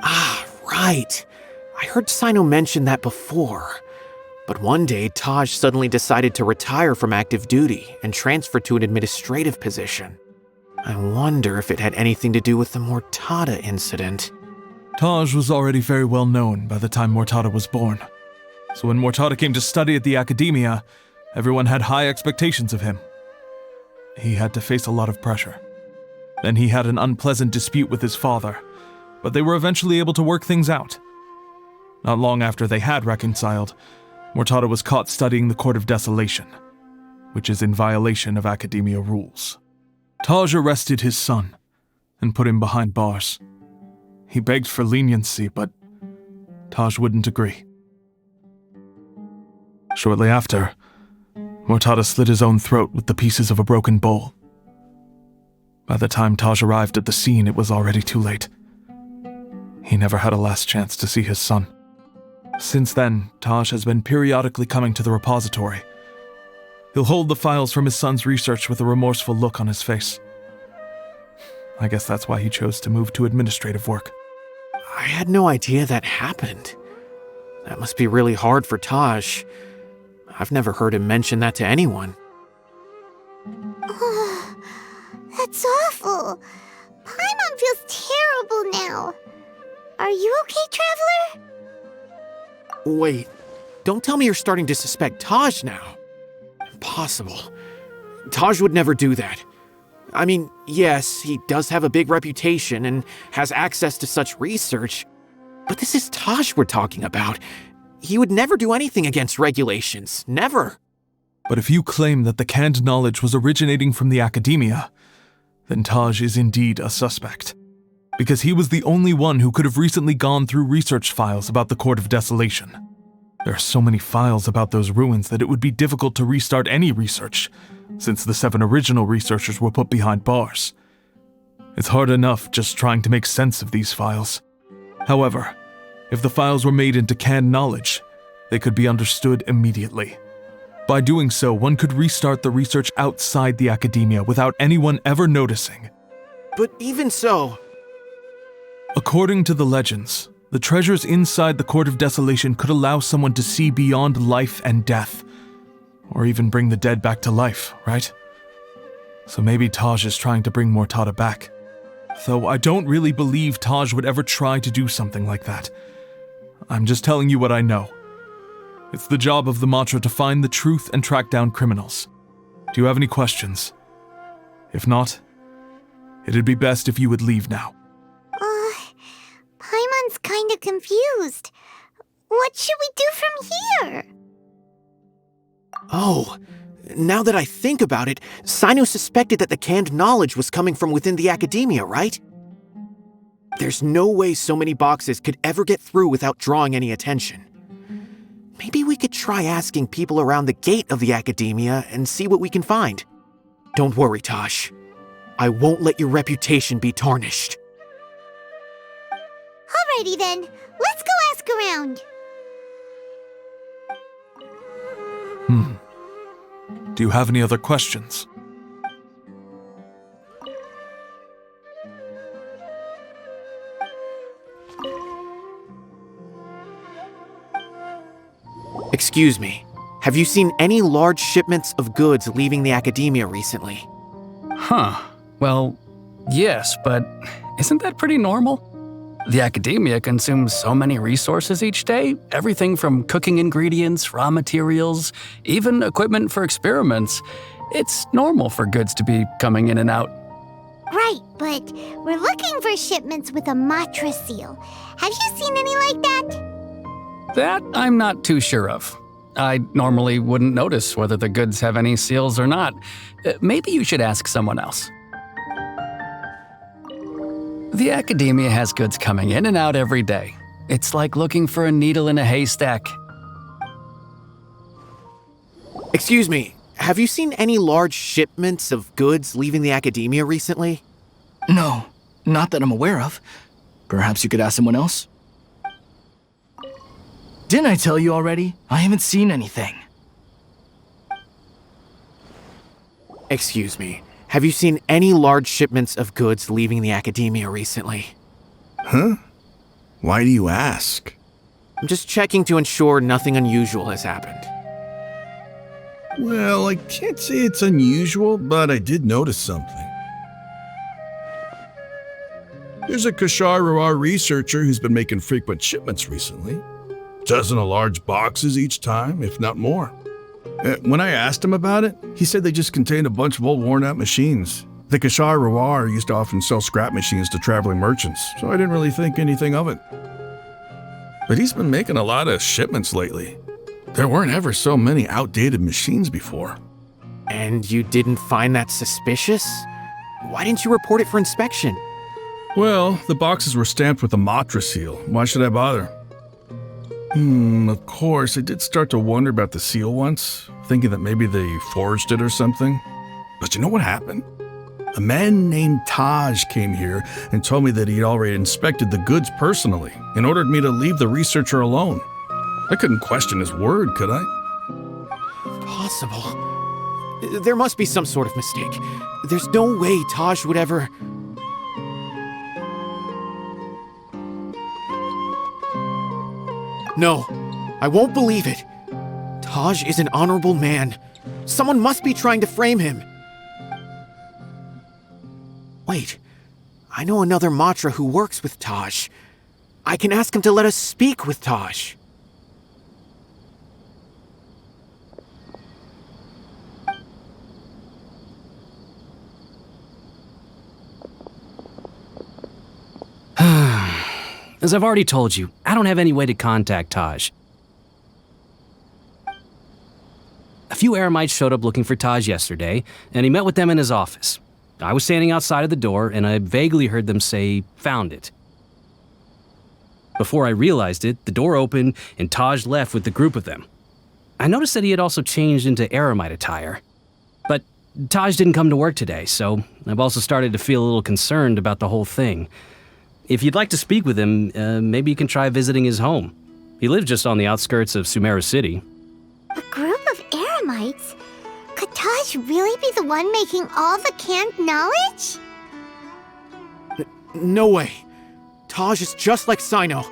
Ah, right. I heard Cyno mention that before. But one day, Taj suddenly decided to retire from active duty and transfer to an administrative position. I wonder if it had anything to do with the Mortada incident. Taj was already very well known by the time Mortada was born. So when Mortada came to study at the academia, everyone had high expectations of him. He had to face a lot of pressure. Then he had an unpleasant dispute with his father, but they were eventually able to work things out. Not long after they had reconciled, Mortada was caught studying the Court of Desolation, which is in violation of academia rules. Taj arrested his son and put him behind bars. He begged for leniency, but Taj wouldn't agree. Shortly after, Mortada slit his own throat with the pieces of a broken bowl. By the time Taj arrived at the scene, it was already too late. He never had a last chance to see his son. Since then, Taj has been periodically coming to the repository. He'll hold the files from his son's research with a remorseful look on his face. I guess that's why he chose to move to administrative work. I had no idea that happened. That must be really hard for Taj. I've never heard him mention that to anyone. Oh, that's awful. Paimon feels terrible now. Are you okay, Traveler? Wait, don't tell me you're starting to suspect Taj now. Impossible. Taj would never do that. I mean, yes, he does have a big reputation and has access to such research, but this is Taj we're talking about. He would never do anything against regulations. Never. But if you claim that the canned knowledge was originating from the academia, then Taj is indeed a suspect. Because he was the only one who could have recently gone through research files about the Court of Desolation. There are so many files about those ruins that it would be difficult to restart any research, since the 7 original researchers were put behind bars. It's hard enough just trying to make sense of these files. However, if the files were made into canned knowledge, they could be understood immediately. By doing so, one could restart the research outside the academia without anyone ever noticing. But even so... According to the legends, the treasures inside the Court of Desolation could allow someone to see beyond life and death, or even bring the dead back to life, right? So maybe Taj is trying to bring Mortada back. Though I don't really believe Taj would ever try to do something like that. I'm just telling you what I know. It's the job of the Matra to find the truth and track down criminals. Do you have any questions? If not, it'd be best if you would leave now. Paimon's kinda confused. What should we do from here? Oh, now that I think about it, Cyno suspected that the canned knowledge was coming from within the academia, right? There's no way so many boxes could ever get through without drawing any attention. Maybe we could try asking people around the gate of the academia and see what we can find. Don't worry, Taj. I won't let your reputation be tarnished. Alrighty then, let's go ask around. Do you have any other questions? Excuse me, have you seen any large shipments of goods leaving the academia recently? Huh. Well, yes, but isn't that pretty normal? The academia consumes so many resources each day, everything from cooking ingredients, raw materials, even equipment for experiments. It's normal for goods to be coming in and out. Right, but we're looking for shipments with a Matra seal. Have you seen any like that? That I'm not too sure of. I normally wouldn't notice whether the goods have any seals or not. Maybe you should ask someone else. The academia has goods coming in and out every day. It's like looking for a needle in a haystack. Excuse me, have you seen any large shipments of goods leaving the academia recently? No, not that I'm aware of. Perhaps you could ask someone else? Didn't I tell you already? I haven't seen anything. Excuse me, have you seen any large shipments of goods leaving the academia recently? Huh? Why do you ask? I'm just checking to ensure nothing unusual has happened. Well, I can't say it's unusual, but I did notice something. There's a Kashar researcher who's been making frequent shipments recently. Dozen of large boxes each time, if not more. When I asked him about it, he said they just contained a bunch of old worn-out machines. The Kashar used to often sell scrap machines to traveling merchants, so I didn't really think anything of it. But he's been making a lot of shipments lately. There weren't ever so many outdated machines before. And you didn't find that suspicious? Why didn't you report it for inspection? Well, the boxes were stamped with a Matra seal. Why should I bother? Of course, I did start to wonder about the seal once, thinking that maybe they forged it or something. But you know what happened? A man named Taj came here and told me that he'd already inspected the goods personally and ordered me to leave the researcher alone. I couldn't question his word, could I? Possible. There must be some sort of mistake. There's no way Taj would ever... No, I won't believe it. Taj is an honorable man. Someone must be trying to frame him. Wait, I know another Matra who works with Taj. I can ask him to let us speak with Taj. As I've already told you, I don't have any way to contact Taj. A few Eremites showed up looking for Taj yesterday, and he met with them in his office. I was standing outside of the door, and I vaguely heard them say, "Found it." Before I realized it, the door opened, and Taj left with the group of them. I noticed that he had also changed into Eremite attire. But Taj didn't come to work today, so I've also started to feel a little concerned about the whole thing. If you'd like to speak with him, maybe you can try visiting his home. He lives just on the outskirts of Sumeru City. A group of Eremites? Could Taj really be the one making all the canned knowledge? No way. Taj is just like Cyno.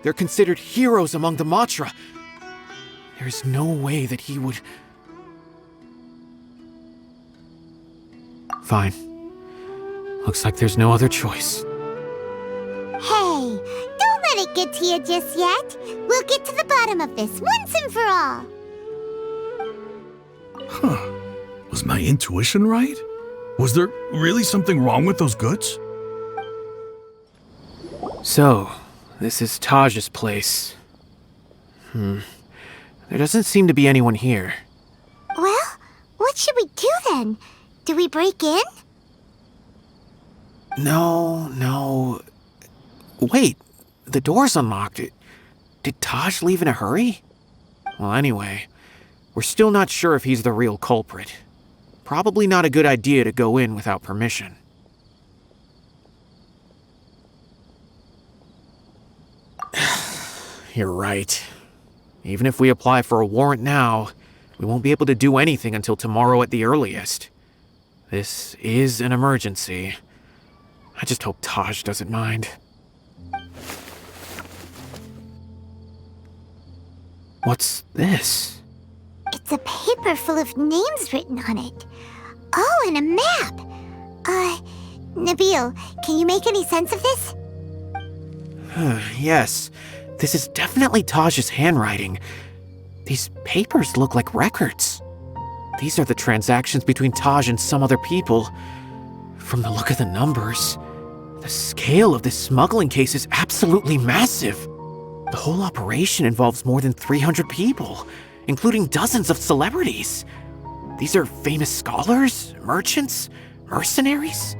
They're considered heroes among the Matra. There's no way that he would... Fine. Looks like there's no other choice. Hey, don't let it get to you just yet. We'll get to the bottom of this once and for all. Huh. Was my intuition right? Was there really something wrong with those goods? So, this is Taj's place. There doesn't seem to be anyone here. Well, what should we do then? Do we break in? No. Wait, the door's unlocked. Did Taj leave in a hurry? Well, anyway, we're still not sure if he's the real culprit. Probably not a good idea to go in without permission. You're right. Even if we apply for a warrant now, we won't be able to do anything until tomorrow at the earliest. This is an emergency. I just hope Taj doesn't mind. What's this? It's a paper full of names written on it. Oh, and a map. Nabil, can you make any sense of this? Yes, this is definitely Taj's handwriting. These papers look like records. These are the transactions between Taj and some other people. From the look of the numbers, the scale of this smuggling case is absolutely massive. The whole operation involves more than 300 people, including dozens of celebrities. These are famous scholars, merchants, mercenaries.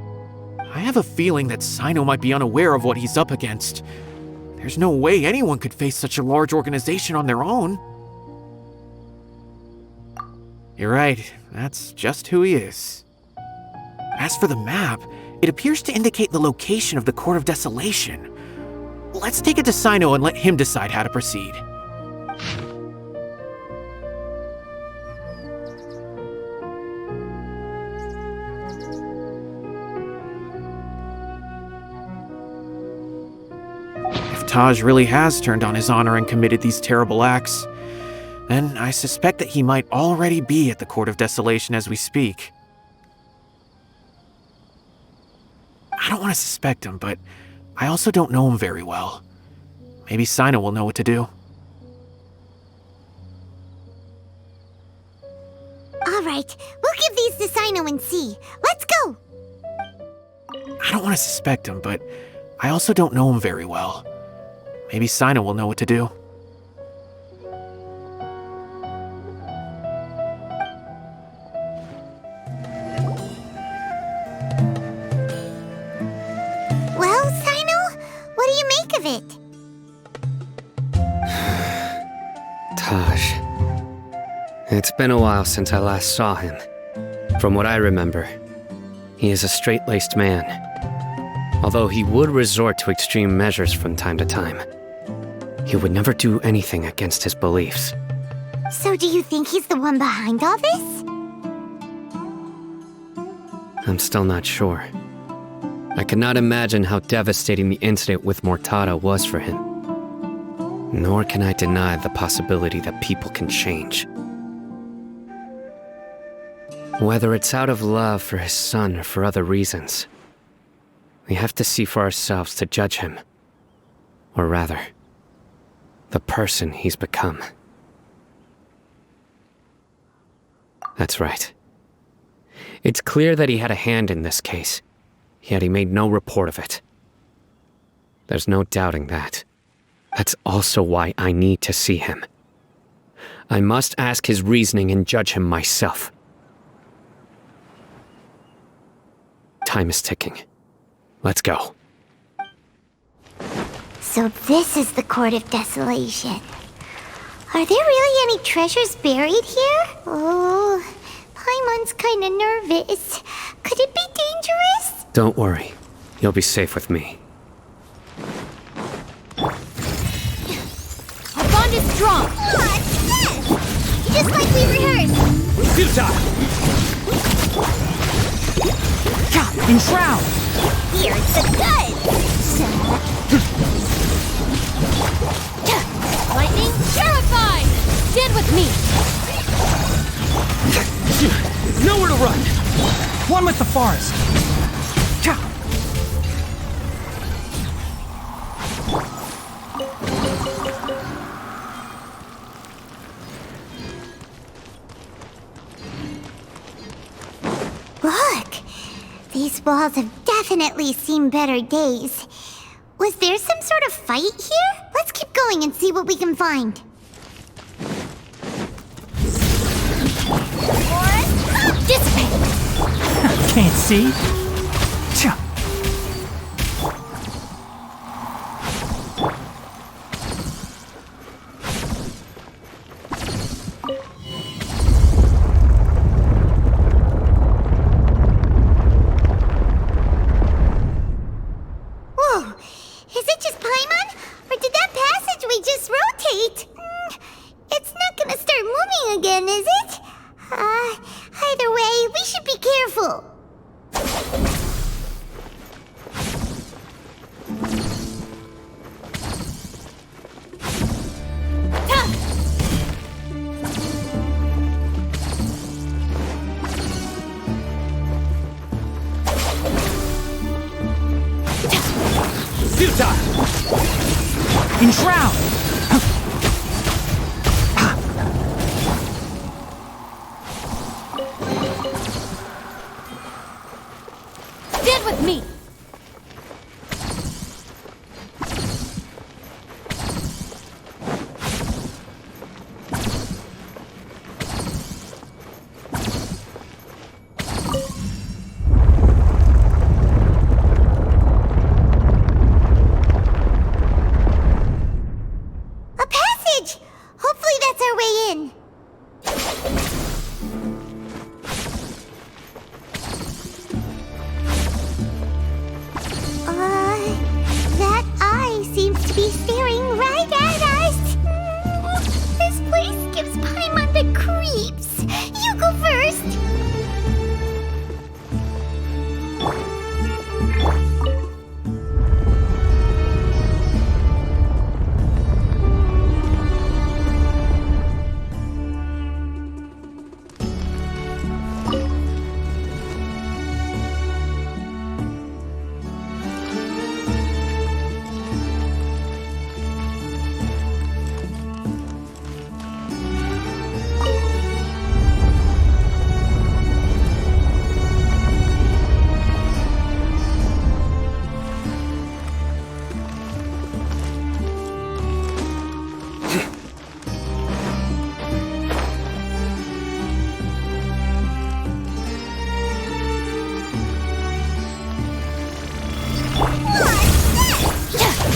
I have a feeling that Cyno might be unaware of what he's up against. There's no way anyone could face such a large organization on their own. You're right, that's just who he is. As for the map, it appears to indicate the location of the Court of Desolation. Let's take it to Cyno and let him decide how to proceed. If Taj really has turned on his honor and committed these terrible acts, then I suspect that he might already be at the Court of Desolation as we speak. I don't want to suspect him, but I also don't know him very well. Maybe Cyno will know what to do. All right, we'll give these to Cyno and see. Let's go! I don't want to suspect him, but I also don't know him very well. Maybe Cyno will know what to do. Well, Cyno, what do you make of it? Taj. It's been a while since I last saw him. From what I remember, he is a straight-laced man. Although he would resort to extreme measures from time to time, he would never do anything against his beliefs. So do you think he's the one behind all this? I'm still not sure. I cannot imagine how devastating the incident with Mortada was for him. Nor can I deny the possibility that people can change. Whether it's out of love for his son or for other reasons, we have to see for ourselves to judge him. Or rather, the person he's become. That's right. It's clear that he had a hand in this case, yet he made no report of it. There's no doubting that. That's also why I need to see him. I must ask his reasoning and judge him myself. Time is ticking. Let's go. So this is the Court of Desolation. Are there really any treasures buried here? Oh, Paimon's kinda nervous. Could it be dangerous? Don't worry. You'll be safe with me. Our bond is strong. Yes! Just like we rehearsed. Futile! Enshroud! Here's the goods! Lightning terrified! Stand with me! Nowhere to run! One with the forest! Look! These walls have definitely seen better days. Was there some sort of fight here? Let's keep going and see what we can find. Dissipate! Can't see? Whoa! Is it just Paimon? Or did that passageway just rotate? It's not gonna start moving again, is it? Either way, we should be careful. Futile! Enshroud! Stand with me! A passage! Hopefully that's our way in. That eye seems to be staring right at us. This place gives Paimon the creeps. You go first.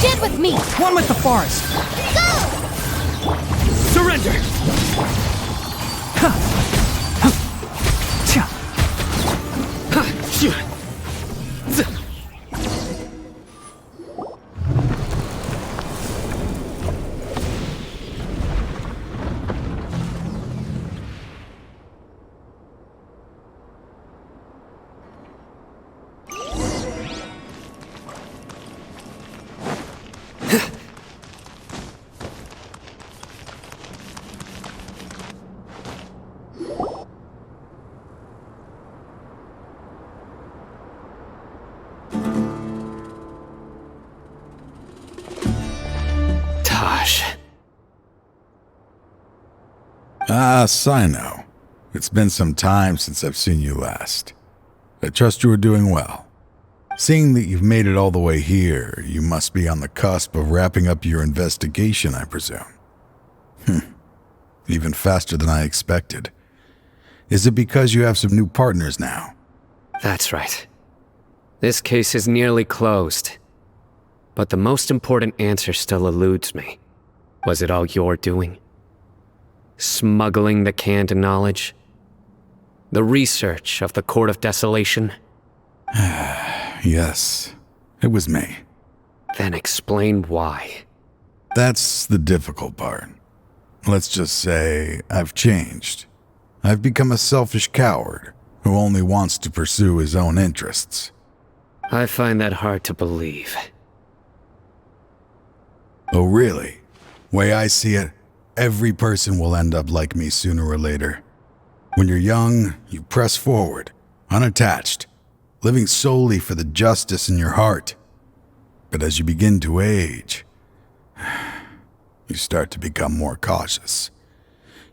Stand with me. One with the forest! Go! Surrender! Ah, Cyno. It's been some time since I've seen you last. I trust you are doing well. Seeing that you've made it all the way here, you must be on the cusp of wrapping up your investigation, I presume. even faster than I expected. Is it because you have some new partners now? That's right. This case is nearly closed. But the most important answer still eludes me. Was it all your doing? Smuggling the canned knowledge? The research of the Court of Desolation? Yes, it was me. Then explain why. That's the difficult part. Let's just say I've changed. I've become a selfish coward who only wants to pursue his own interests. I find that hard to believe. Oh, really? Way I see it, every person will end up like me sooner or later. When you're young, you press forward, unattached, living solely for the justice in your heart. But as you begin to age, you start to become more cautious.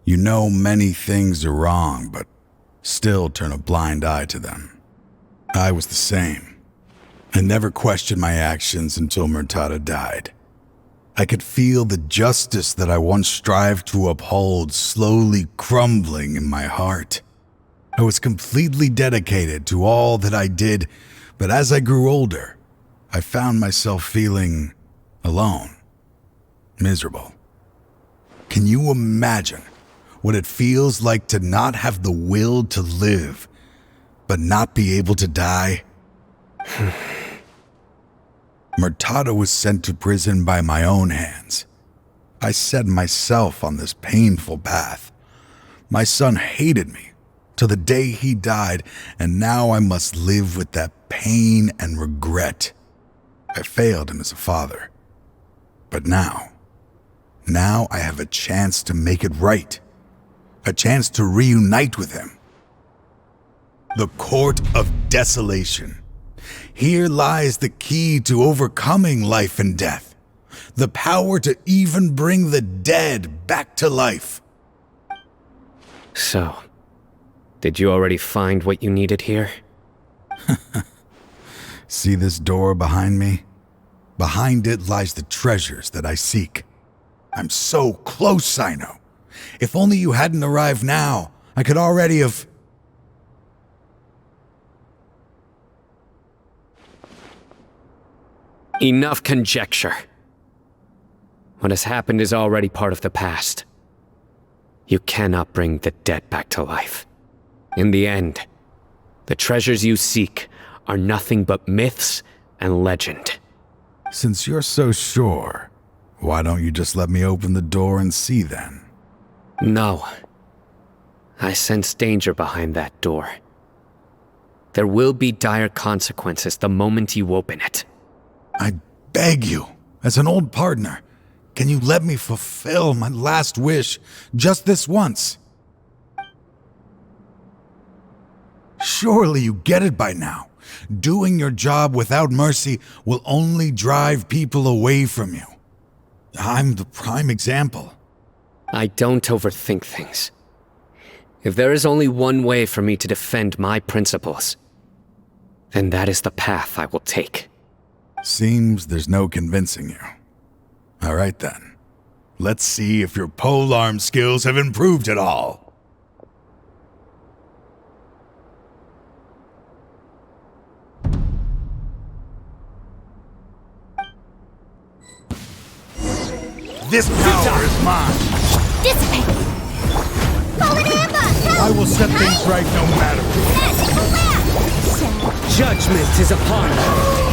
You know many things are wrong, but still turn a blind eye to them. I was the same. I never questioned my actions until Murtada died. I could feel the justice that I once strived to uphold slowly crumbling in my heart. I was completely dedicated to all that I did, but as I grew older, I found myself feeling alone, miserable. Can you imagine what it feels like to not have the will to live, but not be able to die? Murtada was sent to prison by my own hands. I set myself on this painful path. My son hated me till the day he died, and now I must live with that pain and regret. I failed him as a father. But now I have a chance to make it right. A chance to reunite with him. The Court of Desolation. Here lies the key to overcoming life and death. The power to even bring the dead back to life. So, did you already find what you needed here? See this door behind me? Behind it lies the treasures that I seek. I'm so close, Cyno. If only you hadn't arrived now, I could already have... Enough conjecture. What has happened is already part of the past. You cannot bring the dead back to life. In the end, the treasures you seek are nothing but myths and legend. Since you're so sure, why don't you just let me open the door and see then? No. I sense danger behind that door. There will be dire consequences the moment you open it. I beg you, as an old partner, can you let me fulfill my last wish just this once? Surely you get it by now. Doing your job without mercy will only drive people away from you. I'm the prime example. I don't overthink things. If there is only one way for me to defend my principles, then that is the path I will take. Seems there's no convincing you. All right then. Let's see if your polearm skills have improved at all. This power is mine. Dissipate! Fallen amber! I will set things right no matter Magical lamp! Judgment is upon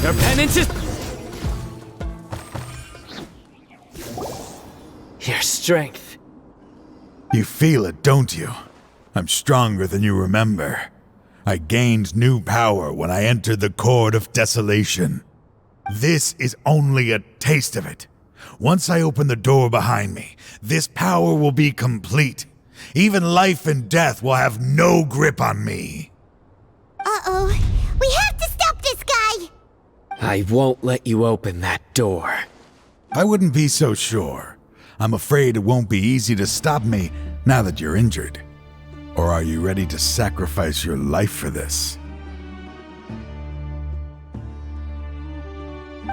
Your penance is... Your strength. You feel it, don't you? I'm stronger than you remember. I gained new power when I entered the Court of Desolation. This is only a taste of it. Once I open the door behind me, this power will be complete. Even life and death will have no grip on me. Uh-oh. We have to stop this guy! I won't let you open that door. I wouldn't be so sure. I'm afraid it won't be easy to stop me now that you're injured. Or are you ready to sacrifice your life for this?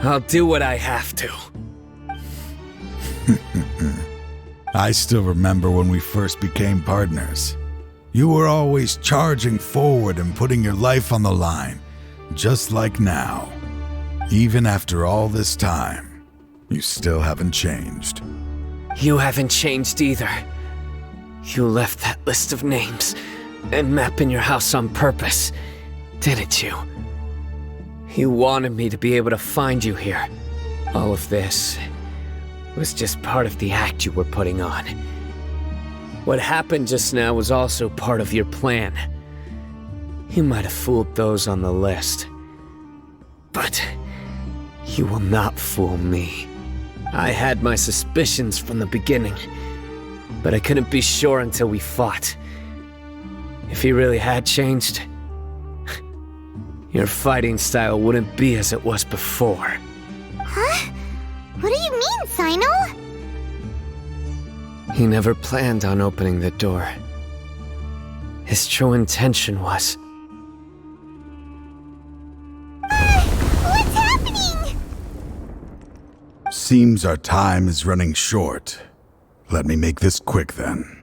I'll do what I have to. I still remember when we first became partners. You were always charging forward and putting your life on the line, just like now. Even after all this time, you still haven't changed. You haven't changed either. You left that list of names and map in your house on purpose, didn't you? You wanted me to be able to find you here. All of this was just part of the act you were putting on. What happened just now was also part of your plan. You might have fooled those on the list, but you will not fool me. I had my suspicions from the beginning, but I couldn't be sure until we fought. If he really had changed, your fighting style wouldn't be as it was before. Huh? What do you mean, Cyno? He never planned on opening the door. His true intention was... What's happening? Seems our time is running short. Let me make this quick then.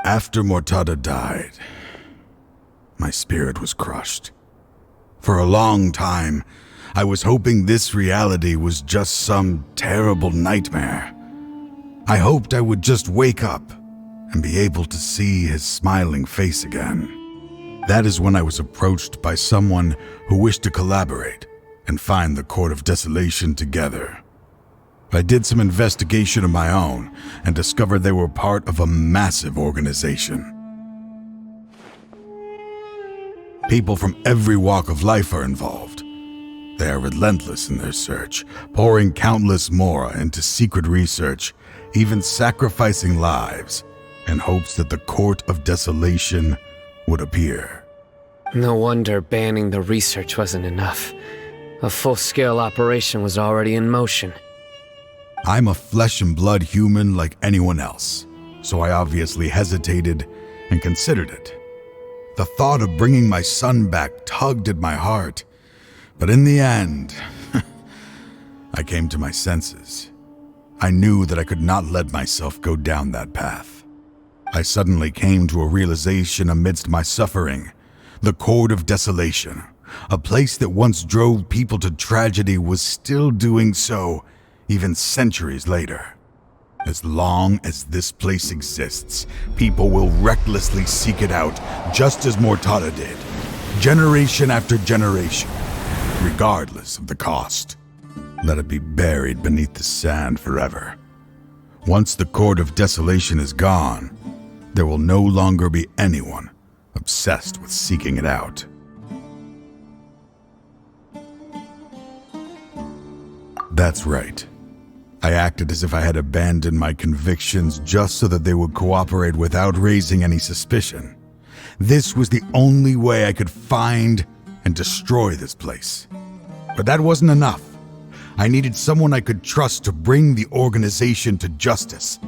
After Mortada died, my spirit was crushed. For a long time, I was hoping this reality was just some terrible nightmare. I hoped I would just wake up and be able to see his smiling face again. That is when I was approached by someone who wished to collaborate and find the Court of Desolation together. I did some investigation of my own and discovered they were part of a massive organization. People from every walk of life are involved. They are relentless in their search, pouring countless mora into secret research, even sacrificing lives in hopes that the Court of Desolation would appear. No wonder banning the research wasn't enough. A full-scale operation was already in motion. I'm a flesh and blood human like anyone else, so I obviously hesitated and considered it. The thought of bringing my son back tugged at my heart, but in the end, I came to my senses. I knew that I could not let myself go down that path. I suddenly came to a realization amidst my suffering. The Court of Desolation, a place that once drove people to tragedy, was still doing so even centuries later. As long as this place exists, people will recklessly seek it out, just as Mortada did, generation after generation, regardless of the cost. Let it be buried beneath the sand forever. Once the Court of Desolation is gone, there will no longer be anyone obsessed with seeking it out. That's right. I acted as if I had abandoned my convictions just so that they would cooperate without raising any suspicion. This was the only way I could find and destroy this place. But that wasn't enough. I needed someone I could trust to bring the organization to justice.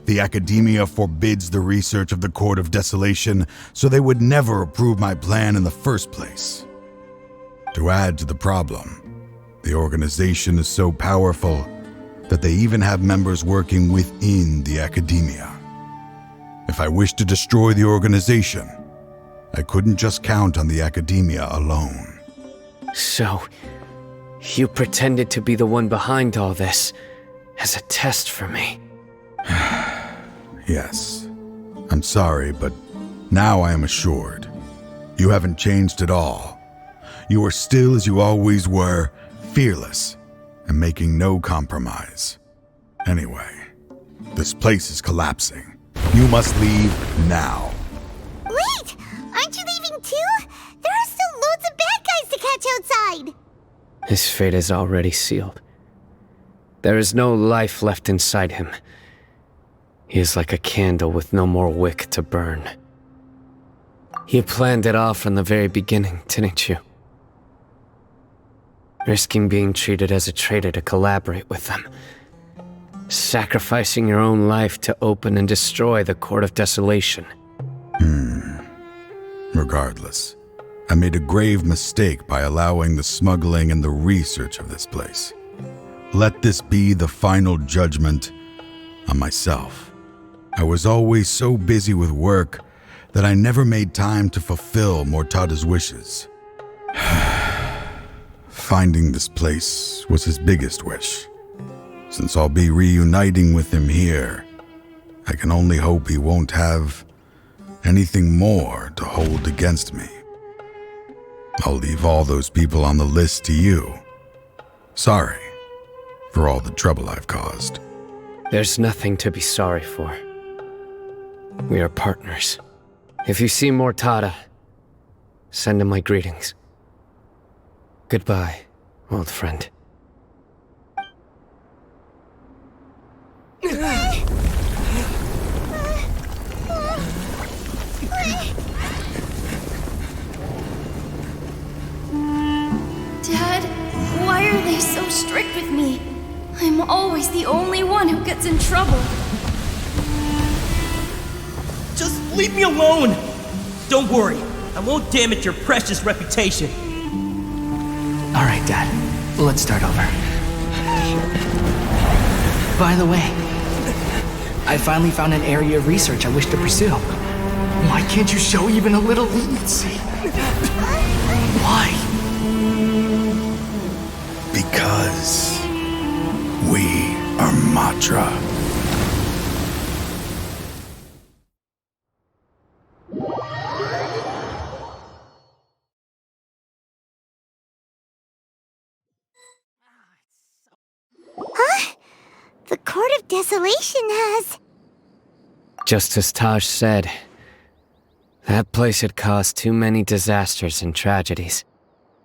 The academia forbids the research of the Court of Desolation, so they would never approve my plan in the first place. To add to the problem, the organization is so powerful that they even have members working within the academia. If I wished to destroy the organization, I couldn't just count on the academia alone. So, you pretended to be the one behind all this as a test for me. Yes. I'm sorry, but now I am assured. You haven't changed at all. You are still as you always were, fearless and making no compromise. Anyway, this place is collapsing. You must leave now. Wait! Aren't you leaving too? There are still loads of bad guys to catch outside! His fate is already sealed. There is no life left inside him. He is like a candle with no more wick to burn. You planned it all from the very beginning, didn't you? Risking being treated as a traitor to collaborate with them. Sacrificing your own life to open and destroy the Court of Desolation. Regardless, I made a grave mistake by allowing the smuggling and the research of this place. Let this be the final judgment on myself. I was always so busy with work that I never made time to fulfill Mortada's wishes. Finding this place was his biggest wish. Since I'll be reuniting with him here, I can only hope he won't have anything more to hold against me. I'll leave all those people on the list to you. Sorry for all the trouble I've caused. There's nothing to be sorry for. We are partners. If you see Mortada, send him my greetings. Goodbye, old friend. Dad, why are they so strict with me? I'm always the only one who gets in trouble. Just leave me alone! Don't worry, I won't damage your precious reputation. Alright, Dad. Let's start over. By the way, I finally found an area of research I wish to pursue. Why can't you show even a little leniency? Why? Because we are Matra. Huh? The Court of Desolation has... Just as Taj said, that place had caused too many disasters and tragedies.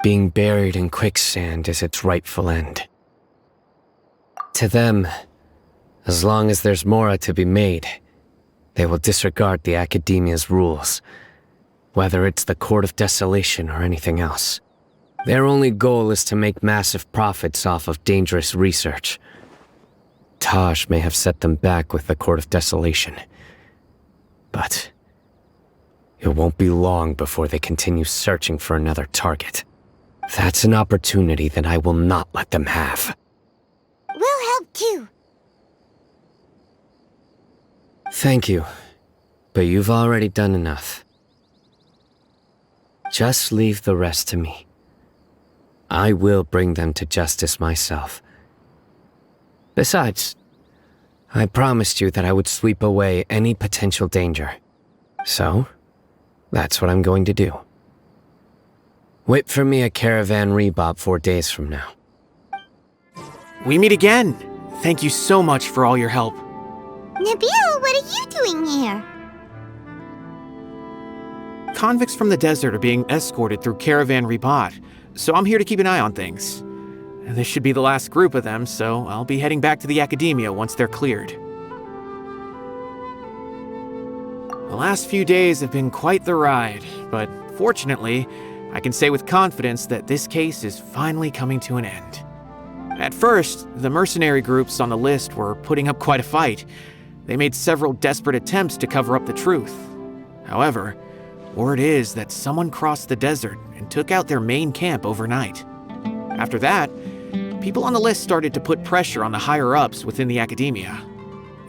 Being buried in quicksand is its rightful end. To them, as long as there's more to be made, they will disregard the Academia's rules, whether it's the Court of Desolation or anything else. Their only goal is to make massive profits off of dangerous research. Taj may have set them back with the Court of Desolation, but it won't be long before they continue searching for another target. That's an opportunity that I will not let them have. We'll help too. Thank you, but you've already done enough. Just leave the rest to me. I will bring them to justice myself. Besides, I promised you that I would sweep away any potential danger. So, that's what I'm going to do. Wait for me at Caravan Rebob 4 days from now. We meet again. Thank you so much for all your help. Nabil, what are you doing here? Convicts from the desert are being escorted through Caravan Rebob, so I'm here to keep an eye on things. This should be the last group of them, so I'll be heading back to the Academia once they're cleared. The last few days have been quite the ride, but fortunately, I can say with confidence that this case is finally coming to an end. At first, the mercenary groups on the list were putting up quite a fight. They made several desperate attempts to cover up the truth. However, word is that someone crossed the desert and took out their main camp overnight. After that, people on the list started to put pressure on the higher-ups within the Academia.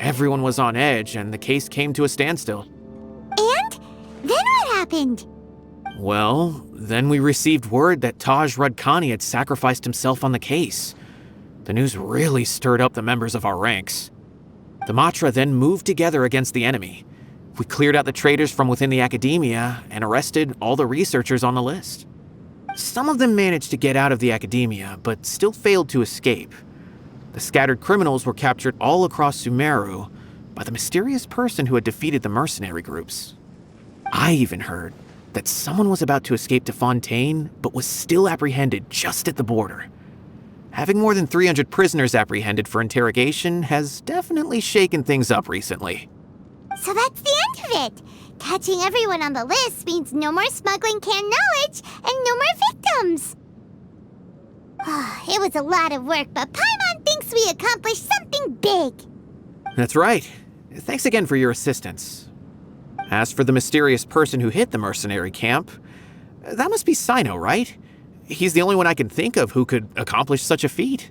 Everyone was on edge, and the case came to a standstill. And? Then what happened? Well, then we received word that Taj Rudkani had sacrificed himself on the case. The news really stirred up the members of our ranks. The Matra then moved together against the enemy. We cleared out the traitors from within the Academia and arrested all the researchers on the list. Some of them managed to get out of the Academia, but still failed to escape. The scattered criminals were captured all across Sumeru by the mysterious person who had defeated the mercenary groups. I even heard that someone was about to escape to Fontaine, but was still apprehended just at the border. Having more than 300 prisoners apprehended for interrogation has definitely shaken things up recently. So that's the end of it. Catching everyone on the list means no more smuggling canned knowledge and no more victims. It was a lot of work, but Paimon thinks we accomplished something big. That's right. Thanks again for your assistance. As for the mysterious person who hit the mercenary camp, That must be Cyno, right? He's the only one I can think of who could accomplish such a feat.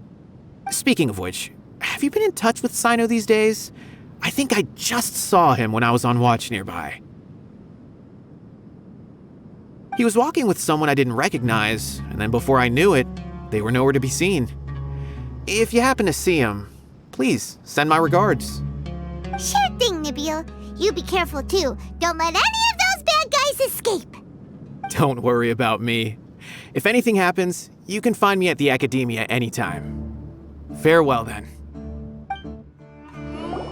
Speaking of which, have you been in touch with Cyno these days? I think I just saw him when I was on watch nearby. He was walking with someone I didn't recognize, and then before I knew it, they were nowhere to be seen. If you happen to see him, please send my regards. Sure thing, Nabil. You be careful too. Don't let any of those bad guys escape. Don't worry about me. If anything happens, you can find me at the Academia anytime. Farewell then.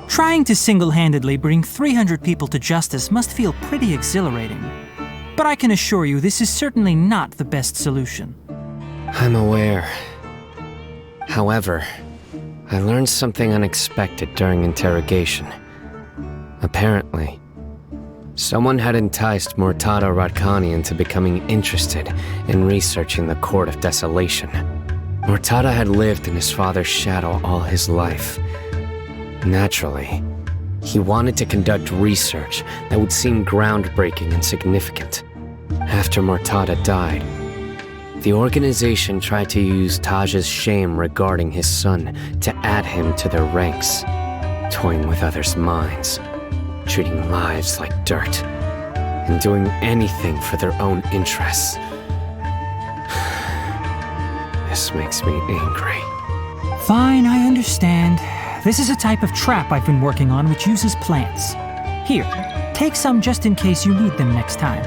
Trying to single-handedly bring 300 people to justice must feel pretty exhilarating. But I can assure you this is certainly not the best solution. I'm aware. However, I learned something unexpected during interrogation. Apparently, someone had enticed Murtada Radkani into becoming interested in researching the Court of Desolation. Murtada had lived in his father's shadow all his life. Naturally, he wanted to conduct research that would seem groundbreaking and significant. After Murtada died, the organization tried to use Taj's shame regarding his son to add him to their ranks, toying with others' minds, treating lives like dirt, and doing anything for their own interests. This makes me angry. Fine, I understand. This is a type of trap I've been working on which uses plants. Here, take some just in case you need them next time.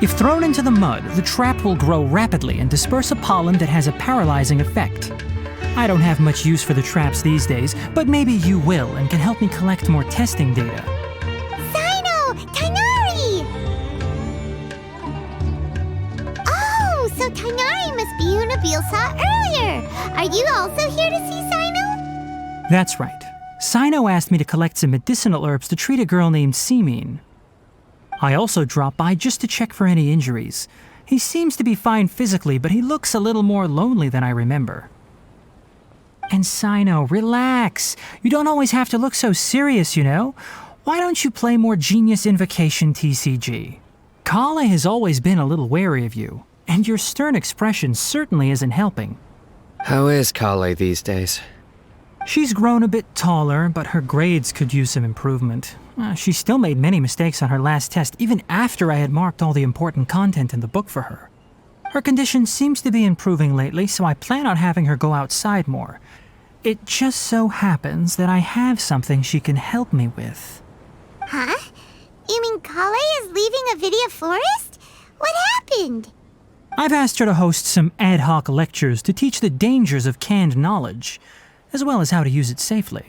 If thrown into the mud, the trap will grow rapidly and disperse a pollen that has a paralyzing effect. I don't have much use for the traps these days, but maybe you will and can help me collect more testing data. Cyno! Tighnari! Oh, so Tighnari must be who Nabil saw earlier. Are you also here to see Cyno? That's right. Cyno asked me to collect some medicinal herbs to treat a girl named Simin. I also dropped by just to check for any injuries. He seems to be fine physically, but he looks a little more lonely than I remember. And Cyno, relax. You don't always have to look so serious, you know? Why don't you play more Genius Invocation TCG? Kale has always been a little wary of you, and your stern expression certainly isn't helping. How is Kale these days? She's grown a bit taller, but her grades could use some improvement. She still made many mistakes on her last test, even after I had marked all the important content in the book for her. Her condition seems to be improving lately, so I plan on having her go outside more. It just so happens that I have something she can help me with. Huh? You mean Kale is leaving Avidia Forest? What happened? I've asked her to host some ad hoc lectures to teach the dangers of canned knowledge, as well as how to use it safely.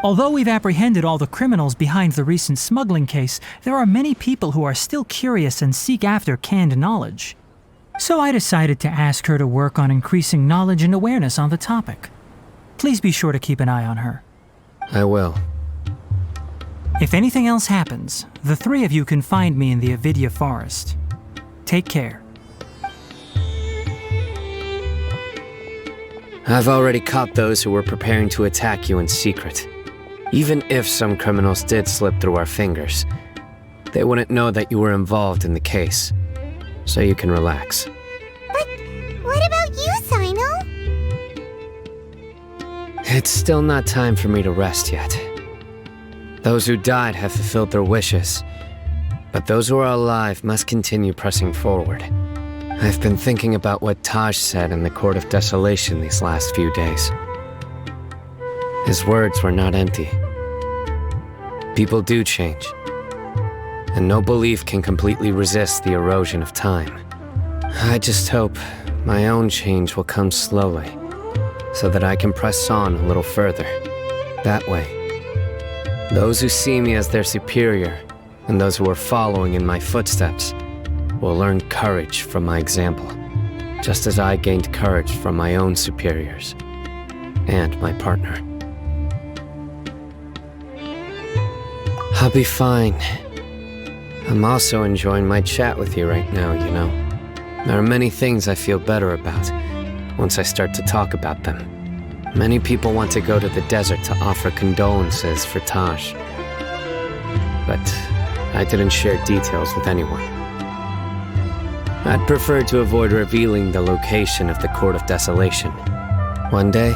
Although we've apprehended all the criminals behind the recent smuggling case, there are many people who are still curious and seek after canned knowledge. So I decided to ask her to work on increasing knowledge and awareness on the topic. Please be sure to keep an eye on her. I will. If anything else happens, the three of you can find me in the Avidia Forest. Take care. I've already caught those who were preparing to attack you in secret. Even if some criminals did slip through our fingers, they wouldn't know that you were involved in the case. So you can relax. But what about you, Cyno? It's still not time for me to rest yet. Those who died have fulfilled their wishes, but those who are alive must continue pressing forward. I've been thinking about what Taj said in the Court of Desolation these last few days. His words were not empty. People do change, and no belief can completely resist the erosion of time. I just hope my own change will come slowly, so that I can press on a little further. That way, those who see me as their superior, and those who are following in my footsteps, will learn courage from my example, just as I gained courage from my own superiors and my partner. I'll be fine. I'm also enjoying my chat with you right now, you know. There are many things I feel better about once I start to talk about them. Many people want to go to the desert to offer condolences for Taj. But I didn't share details with anyone. I'd prefer to avoid revealing the location of the Court of Desolation. One day,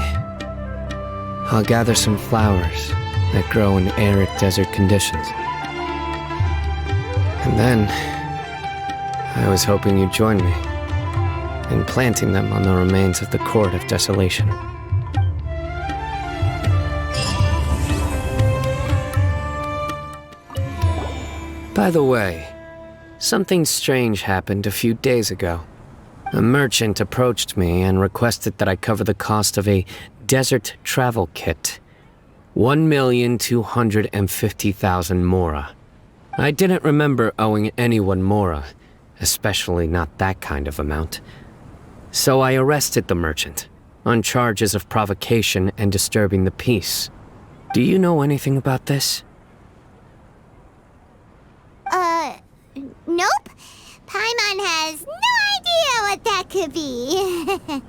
I'll gather some flowers that grow in arid desert conditions. And then, I was hoping you'd join me in planting them on the remains of the Court of Desolation. By the way, something strange happened a few days ago. A merchant approached me and requested that I cover the cost of a desert travel kit. 1,250,000 mora. I didn't remember owing anyone mora, especially not that kind of amount. So I arrested the merchant, on charges of provocation and disturbing the peace. Do you know anything about this? Nope. Paimon has no idea what that could be.